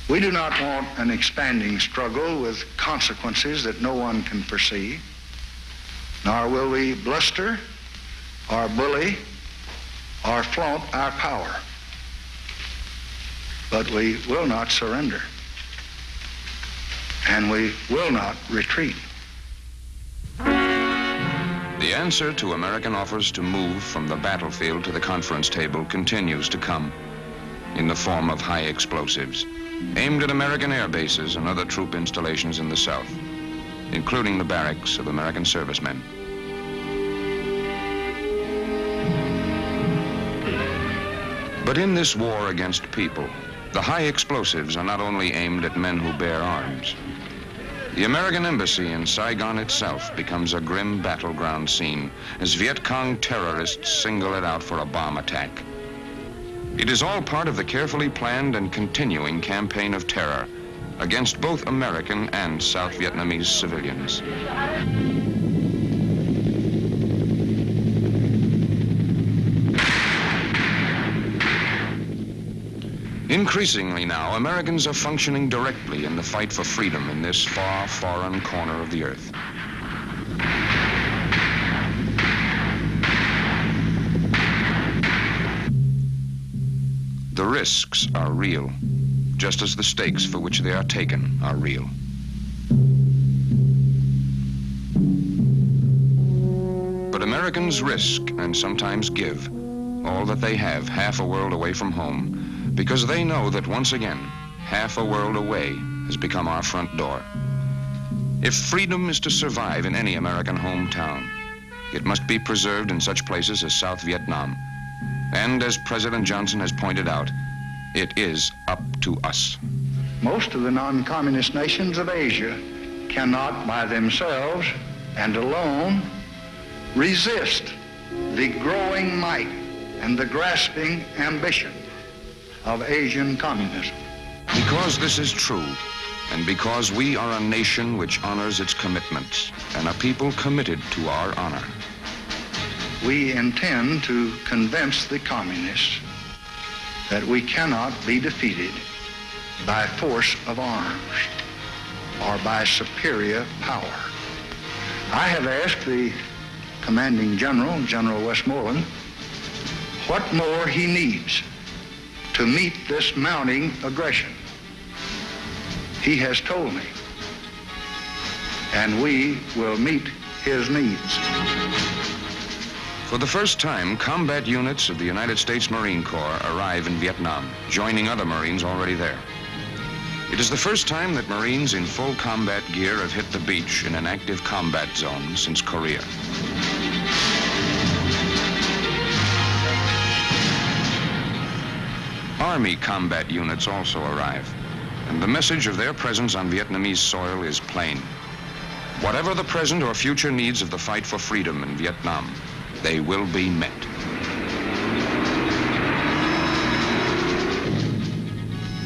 We do not want an expanding struggle with consequences that no one can foresee, nor will we bluster or bully or flaunt our power. But we will not surrender, and we will not retreat. The answer to American offers to move from the battlefield to the conference table continues to come in the form of high explosives aimed at American air bases and other troop installations in the South, including the barracks of American servicemen. But in this war against people, the high explosives are not only aimed at men who bear arms. The American embassy in Saigon itself becomes a grim battleground scene as Viet Cong terrorists single it out for a bomb attack. It is all part of the carefully planned and continuing campaign of terror against both American and South Vietnamese civilians. Increasingly now, Americans are functioning directly in the fight for freedom in this far, foreign corner of the earth. The risks are real, just as the stakes for which they are taken are real. But Americans risk and sometimes give all that they have half a world away from home, because they know that once again, half a world away has become our front door. If freedom is to survive in any American hometown, it must be preserved in such places as South Vietnam. And as President Johnson has pointed out, it is up to us. Most of the non-communist nations of Asia cannot by themselves and alone resist the growing might and the grasping ambition of Asian communism. Because this is true, and because we are a nation which honors its commitments and a people committed to our honor. We intend to convince the communists that we cannot be defeated by force of arms or by superior power. I have asked the commanding general, General Westmoreland, what more he needs to meet this mounting aggression. He has told me, and we will meet his needs. For the first time, combat units of the United States Marine Corps arrive in Vietnam, joining other Marines already there. It is the first time that Marines in full combat gear have hit the beach in an active combat zone since Korea. Army combat units also arrive, and the message of their presence on Vietnamese soil is plain. Whatever the present or future needs of the fight for freedom in Vietnam, they will be met.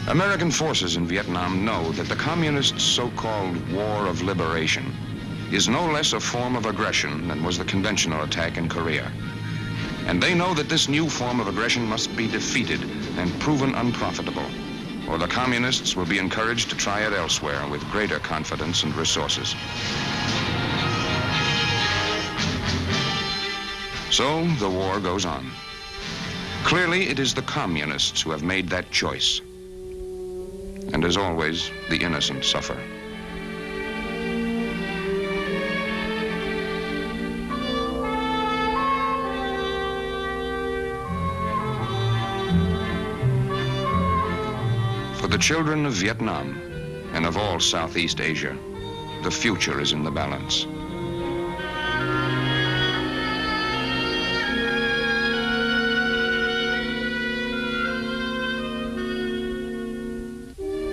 American forces in Vietnam know that the communists' so-called War of Liberation is no less a form of aggression than was the conventional attack in Korea. And they know that this new form of aggression must be defeated and proven unprofitable, or the communists will be encouraged to try it elsewhere with greater confidence and resources. So the war goes on. Clearly, it is the communists who have made that choice. And as always, the innocent suffer. For the children of Vietnam and of all Southeast Asia, the future is in the balance.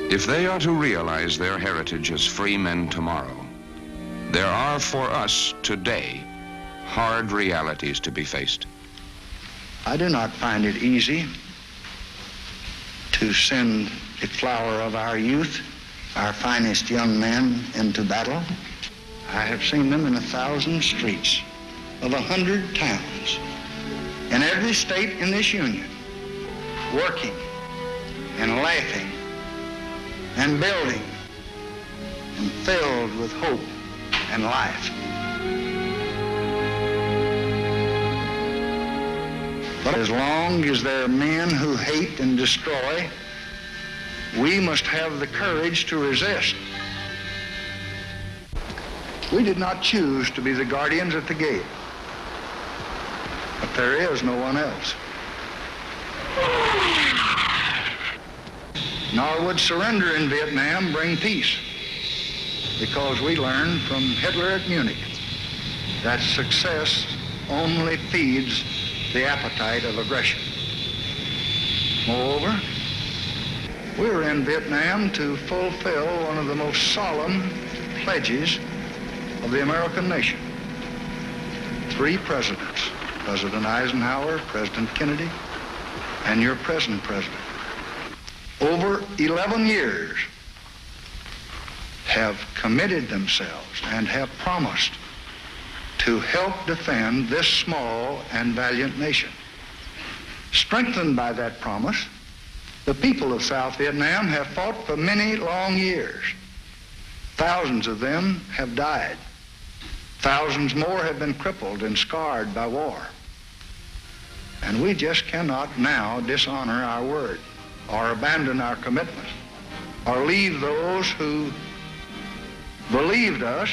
If they are to realize their heritage as free men tomorrow, there are for us today hard realities to be faced. I do not find it easy to send the flower of our youth, our finest young men, into battle. I have seen them in 1,000 streets of 100 towns in every state in this union, working and laughing and building and filled with hope and life. But as long as there are men who hate and destroy, we must have the courage to resist. We did not choose to be the guardians at the gate, but there is no one else. Nor would surrender in Vietnam bring peace, because we learned from Hitler at Munich that success only feeds the appetite of aggression. Moreover, we were in Vietnam to fulfill one of the most solemn pledges of the American nation. 3 presidents, President Eisenhower, President Kennedy, and your present president, over 11 years have committed themselves and have promised to help defend this small and valiant nation. Strengthened by that promise, the people of South Vietnam have fought for many long years. Thousands of them have died. Thousands more have been crippled and scarred by war. And we just cannot now dishonor our word, or abandon our commitment, or leave those who believed us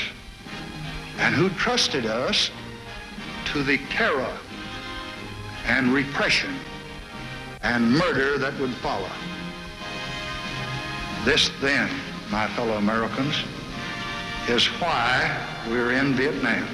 and who trusted us to the terror and repression and murder that would follow. This then, my fellow Americans, is why we're in Vietnam.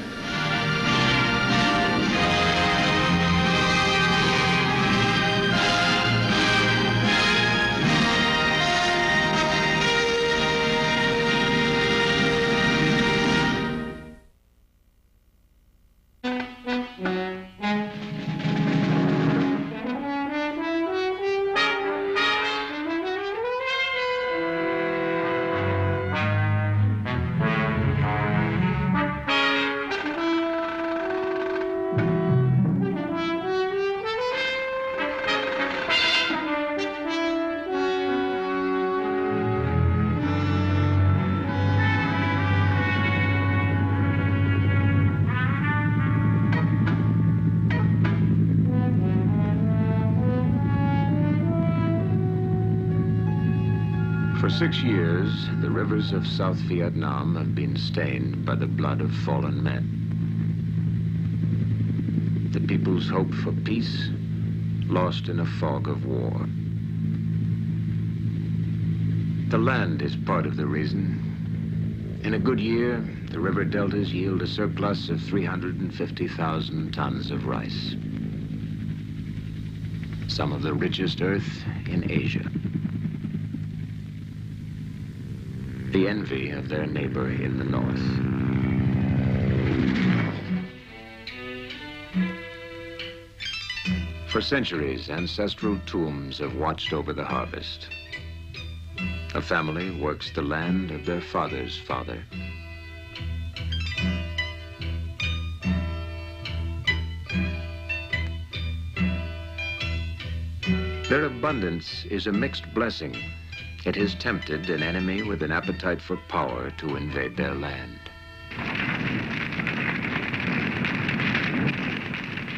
For 6 years, the rivers of South Vietnam have been stained by the blood of fallen men. The people's hope for peace lost in a fog of war. The land is part of the reason. In a good year, the river deltas yield a surplus of 350,000 tons of rice. Some of the richest earth in Asia. The envy of their neighbor in the north. For centuries, ancestral tombs have watched over the harvest. A family works the land of their father's father. Their abundance is a mixed blessing. It has tempted an enemy with an appetite for power to invade their land.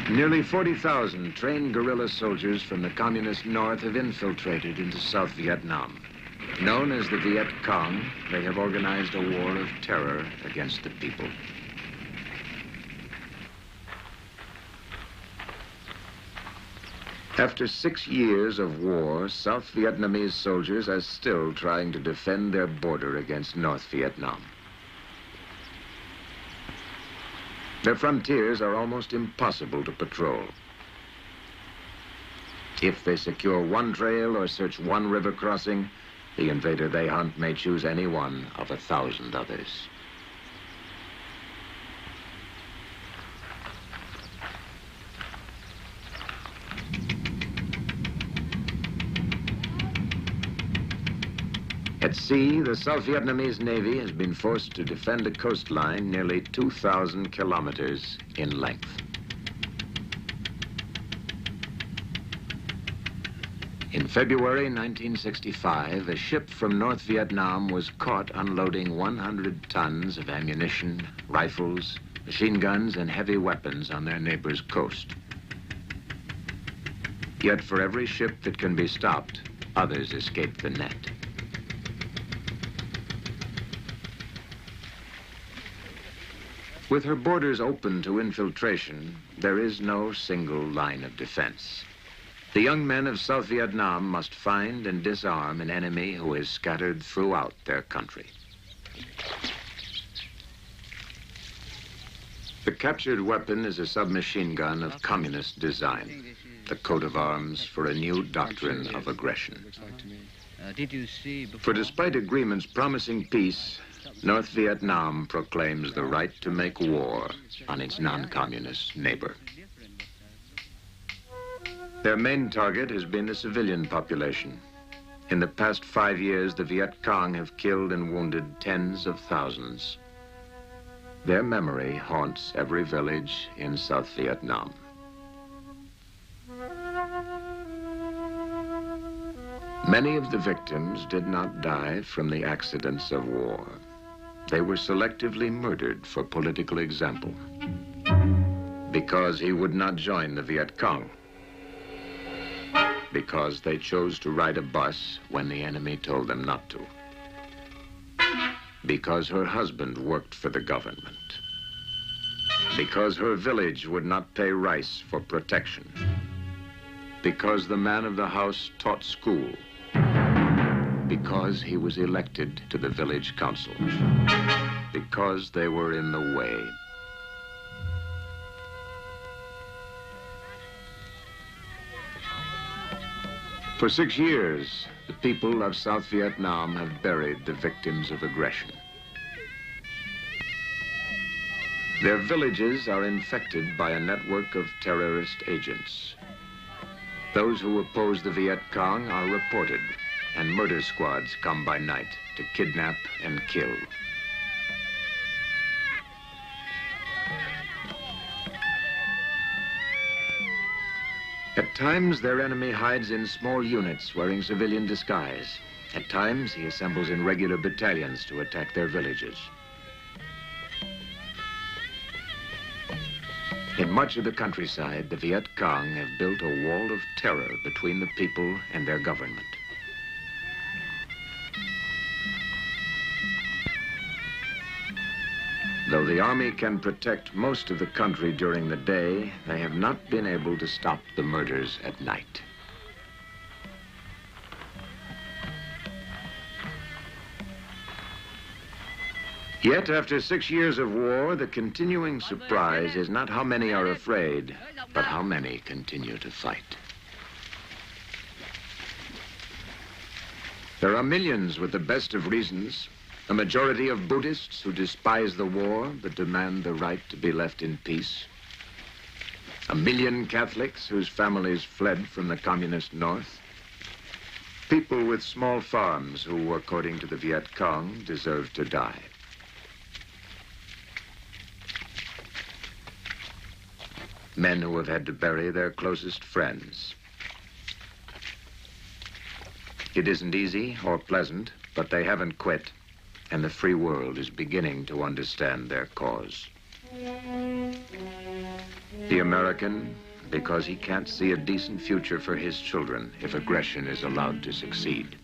Nearly 40,000 trained guerrilla soldiers from the communist north have infiltrated into South Vietnam. Known as the Viet Cong, they have organized a war of terror against the people. After 6 years of war, South Vietnamese soldiers are still trying to defend their border against North Vietnam. Their frontiers are almost impossible to patrol. If they secure one trail or search one river crossing, the invader they hunt may choose any one of 1,000 others. At sea, the South Vietnamese Navy has been forced to defend a coastline nearly 2,000 kilometers in length. In February 1965, a ship from North Vietnam was caught unloading 100 tons of ammunition, rifles, machine guns, and heavy weapons on their neighbor's coast. Yet for every ship that can be stopped, others escape the net. With her borders open to infiltration, there is no single line of defense. The young men of South Vietnam must find and disarm an enemy who is scattered throughout their country. The captured weapon is a submachine gun of communist design, the coat of arms for a new doctrine of aggression. For despite agreements promising peace, North Vietnam proclaims the right to make war on its non-communist neighbor. Their main target has been the civilian population. In the past 5 years, the Viet Cong have killed and wounded tens of thousands. Their memory haunts every village in South Vietnam. Many of the victims did not die from the accidents of war. They were selectively murdered for political example because he would not join the Viet Cong, because they chose to ride a bus when the enemy told them not to, because her husband worked for the government, because her village would not pay rice for protection, because the man of the house taught school, because he was elected to the village council, because they were in the way. For 6 years, the people of South Vietnam have buried the victims of aggression. Their villages are infected by a network of terrorist agents. Those who oppose the Viet Cong are reported, and murder squads come by night to kidnap and kill. At times, their enemy hides in small units wearing civilian disguise. At times, he assembles in regular battalions to attack their villages. In much of the countryside, the Viet Cong have built a wall of terror between the people and their government. Though the Army can protect most of the country during the day, they have not been able to stop the murders at night. Yet, after 6 years of war, the continuing surprise is not how many are afraid, but how many continue to fight. There are millions with the best of reasons, a majority of Buddhists who despise the war but demand the right to be left in peace, 1 million Catholics whose families fled from the communist North, people with small farms who, according to the Viet Cong, deserve to die. Men who have had to bury their closest friends. It isn't easy or pleasant, but they haven't quit, and the free world is beginning to understand their cause. The American, because he can't see a decent future for his children if aggression is allowed to succeed.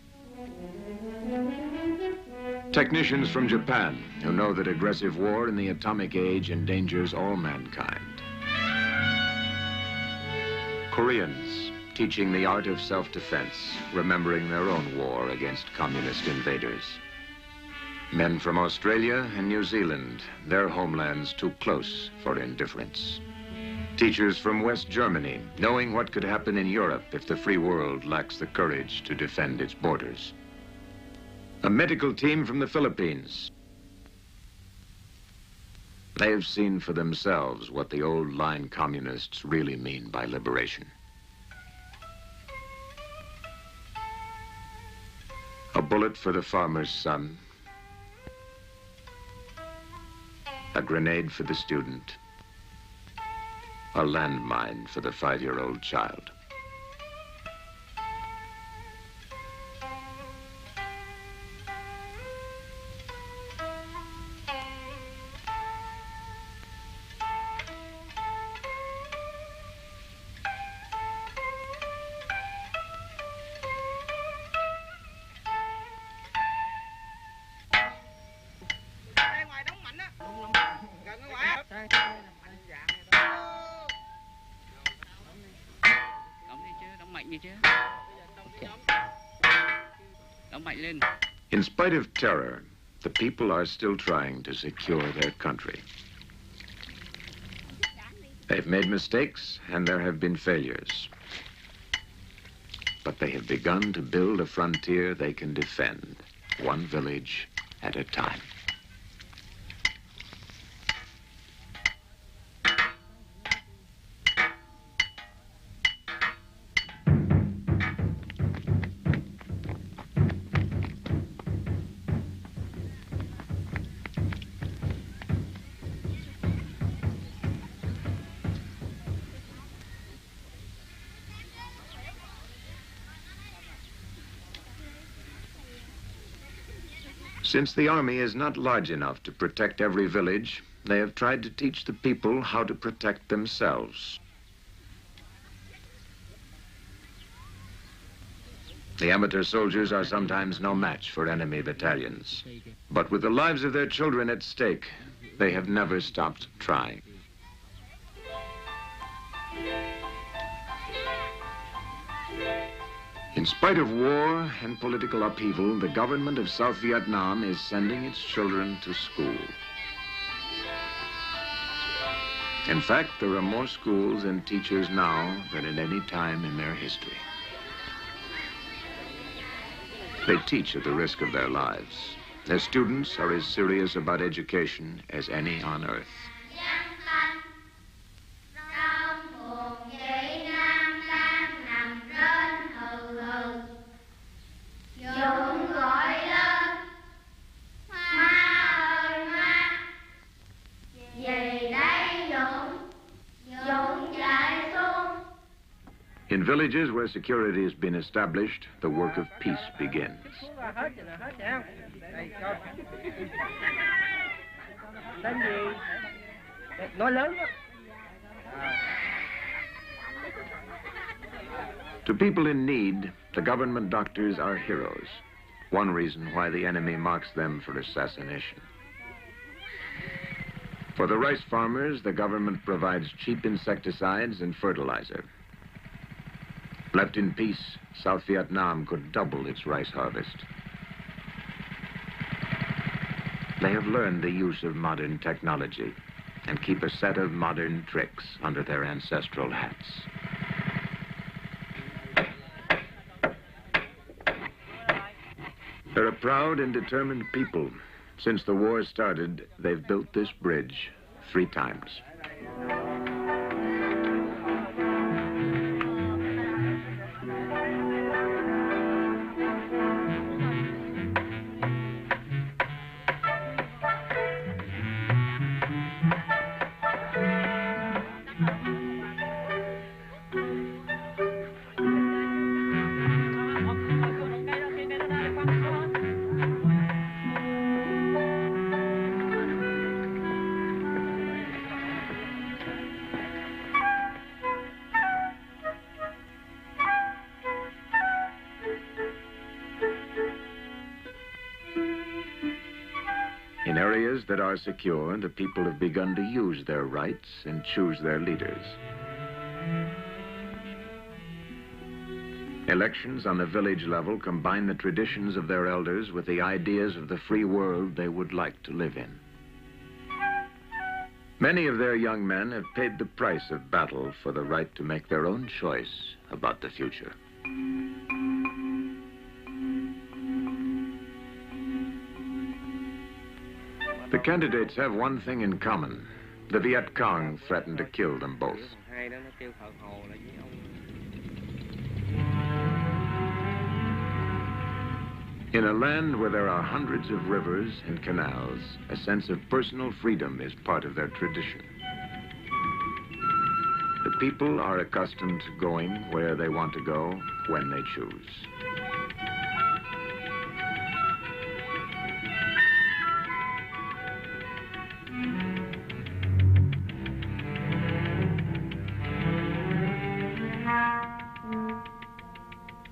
Technicians from Japan who know that aggressive war in the atomic age endangers all mankind. Koreans teaching the art of self-defense, remembering their own war against communist invaders. Men from Australia and New Zealand, their homelands too close for indifference. Teachers from West Germany, knowing what could happen in Europe if the free world lacks the courage to defend its borders. A medical team from the Philippines. They have seen for themselves what the old line communists really mean by liberation. A bullet for the farmer's son. A grenade for the student. A landmine for the 5-year-old child. In spite of terror, the people are still trying to secure their country. They've made mistakes and there have been failures. But they have begun to build a frontier they can defend, one village at a time. Since the army is not large enough to protect every village, they have tried to teach the people how to protect themselves. The amateur soldiers are sometimes no match for enemy battalions. But with the lives of their children at stake, they have never stopped trying. In spite of war and political upheaval, the government of South Vietnam is sending its children to school. In fact, there are more schools and teachers now than at any time in their history. They teach at the risk of their lives. Their students are as serious about education as any on earth. In villages where security has been established, the work of peace begins. To people in need, the government doctors are heroes. One reason why the enemy marks them for assassination. For the rice farmers, the government provides cheap insecticides and fertilizer. Left in peace, South Vietnam could double its rice harvest. They have learned the use of modern technology and keep a set of modern tricks under their ancestral hats. They're a proud and determined people. Since the war started, they've built this bridge 3 times. In areas that are secure, the people have begun to use their rights and choose their leaders. Elections on the village level combine the traditions of their elders with the ideas of the free world they would like to live in. Many of their young men have paid the price of battle for the right to make their own choice about the future. The candidates have one thing in common. The Viet Cong threatened to kill them both. In a land where there are hundreds of rivers and canals, a sense of personal freedom is part of their tradition. The people are accustomed to going where they want to go, when they choose.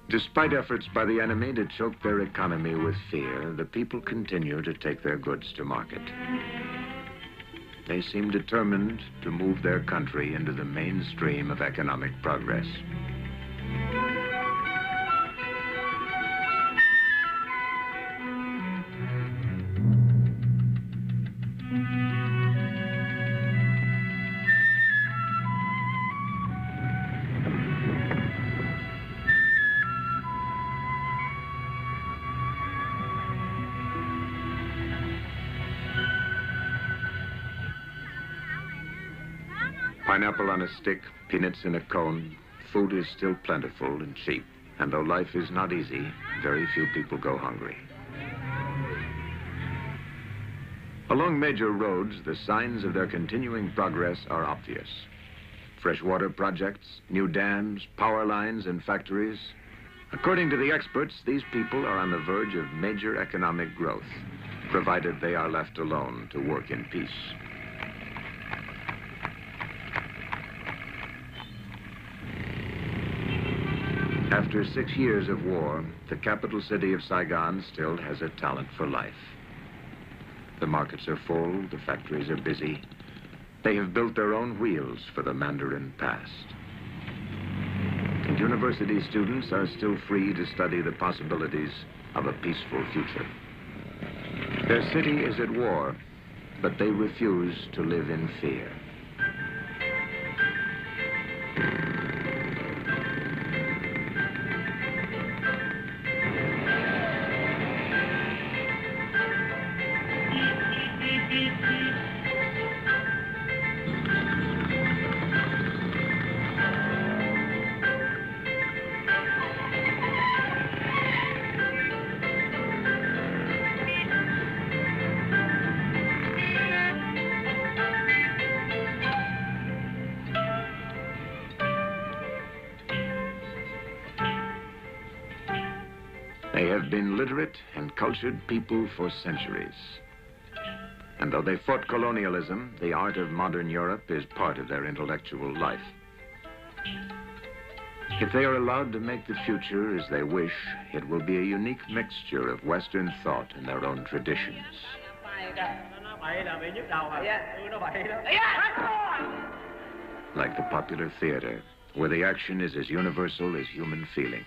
Despite efforts by the enemy to choke their economy with fear, the people continue to take their goods to market. They seem determined to move their country into the mainstream of economic progress. Pineapple on a stick, peanuts in a cone, food is still plentiful and cheap. And though life is not easy, very few people go hungry. Along major roads, the signs of their continuing progress are obvious. Freshwater projects, new dams, power lines, and factories. According to the experts, these people are on the verge of major economic growth, provided they are left alone to work in peace. After 6 years of war, the capital city of Saigon still has a talent for life. The markets are full, the factories are busy. They have built their own wheels for the Mandarin past. And university students are still free to study the possibilities of a peaceful future. Their city is at war, but they refuse to live in fear. They have been literate and cultured people for centuries. And though they fought colonialism, the art of modern Europe is part of their intellectual life. If they are allowed to make the future as they wish, it will be a unique mixture of Western thought and their own traditions. Like the popular theater, where the action is as universal as human feelings.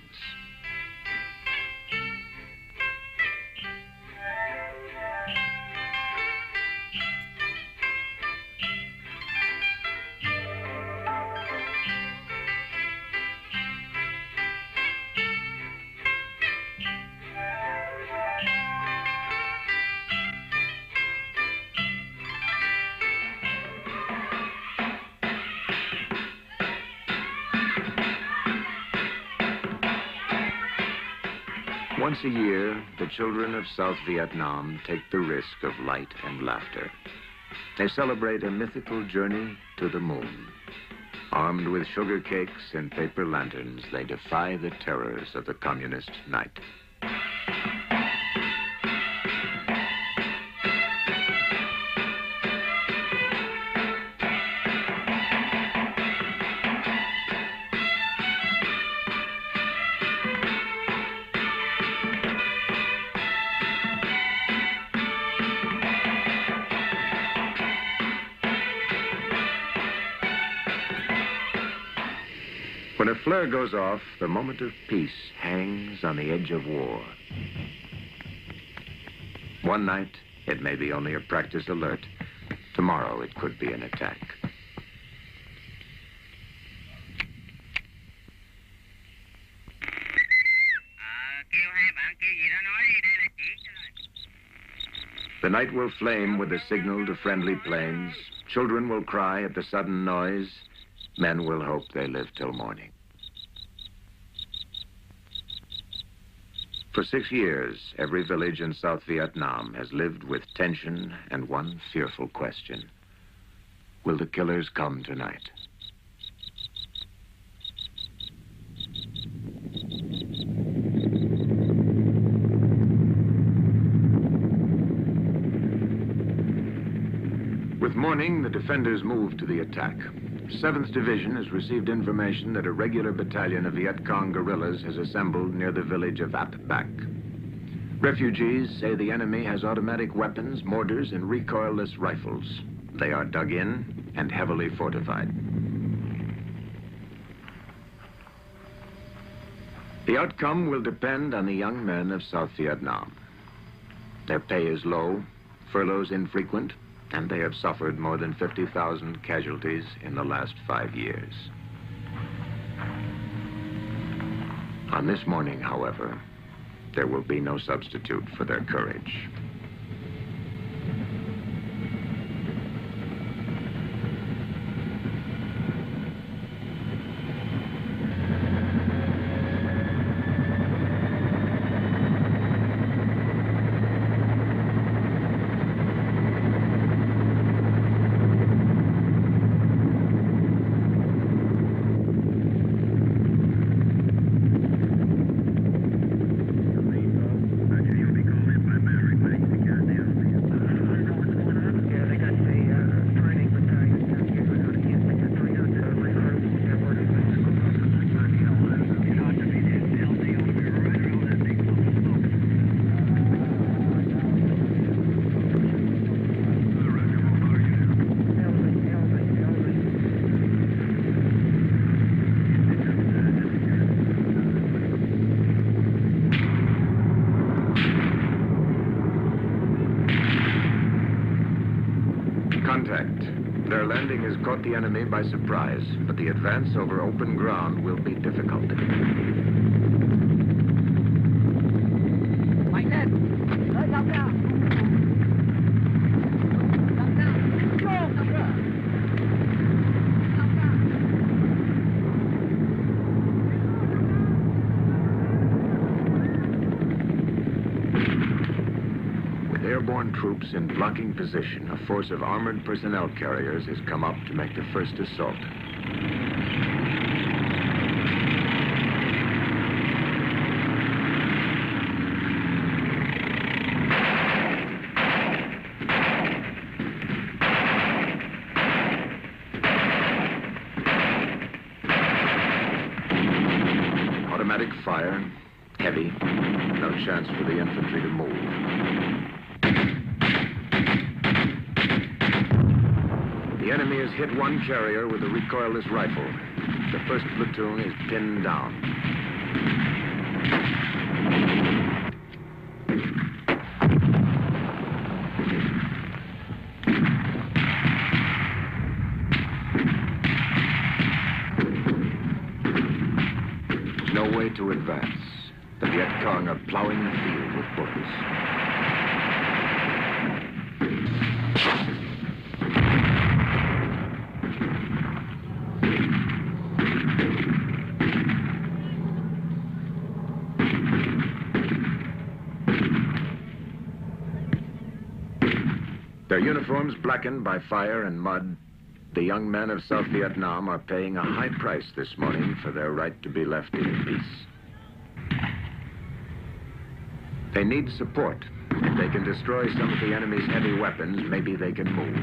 Once a year, the children of South Vietnam take the risk of light and laughter. They celebrate a mythical journey to the moon. Armed with sugar cakes and paper lanterns, they defy the terrors of the communist night. When a flare goes off, the moment of peace hangs on the edge of war. One night, it may be only a practice alert. Tomorrow, it could be an attack. The night will flame with the signal to friendly planes. Children will cry at the sudden noise. Men will hope they live till morning. For 6 years, every village in South Vietnam has lived with tension and one fearful question. Will the killers come tonight? With morning, the defenders moved to the attack. 7th Division has received information that a regular battalion of Viet Cong guerrillas has assembled near the village of Ap Bac. Refugees say the enemy has automatic weapons, mortars, and recoilless rifles. They are dug in and heavily fortified. The outcome will depend on the young men of South Vietnam. Their pay is low, furloughs infrequent, and they have suffered more than 50,000 casualties in the last 5 years. On this morning, however, there will be no substitute for their courage. Their landing has caught the enemy by surprise, but the advance over open ground will be difficult. Airborne troops in blocking position, a force of armored personnel carriers has come up to make the first assault. Automatic fire, heavy, no chance for the infantry to move. The enemy has hit one carrier with a recoilless rifle. The first platoon is pinned down. No way to advance. The Viet Cong are plowing the field with bullets. Their uniforms blackened by fire and mud, the young men of South Vietnam are paying a high price this morning for their right to be left in peace. They need support. If they can destroy some of the enemy's heavy weapons, maybe they can move.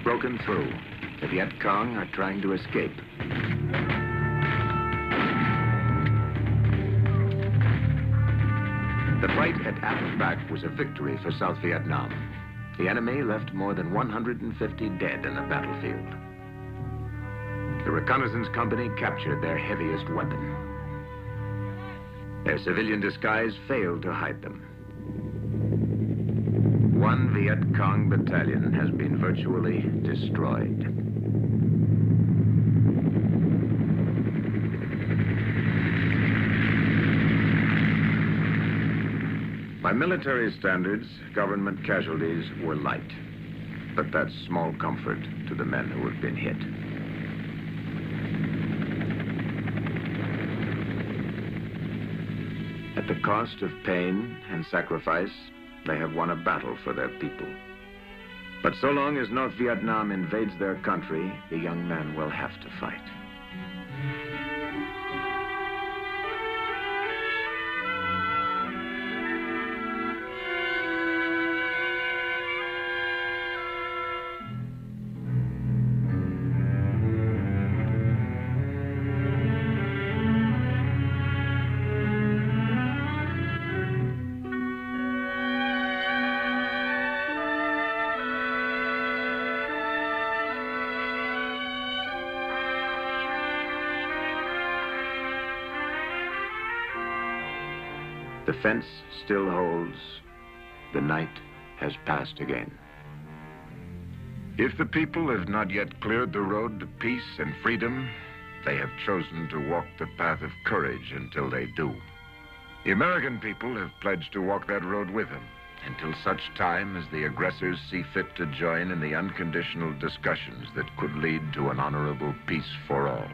Broken through. The Viet Cong are trying to escape. The fight at Apple Back was a victory for South Vietnam. The enemy left more than 150 dead in the battlefield. The reconnaissance company captured their heaviest weapon. Their civilian disguise failed to hide them. One Viet Cong battalion has been virtually destroyed. By military standards, government casualties were light. But that's small comfort to the men who have been hit. At the cost of pain and sacrifice, they have won a battle for their people. But so long as North Vietnam invades their country, the young men will have to fight. The fence still holds. The night has passed again. If the people have not yet cleared the road to peace and freedom, they have chosen to walk the path of courage until they do. The American people have pledged to walk that road with him until such time as the aggressors see fit to join in the unconditional discussions that could lead to an honorable peace for all.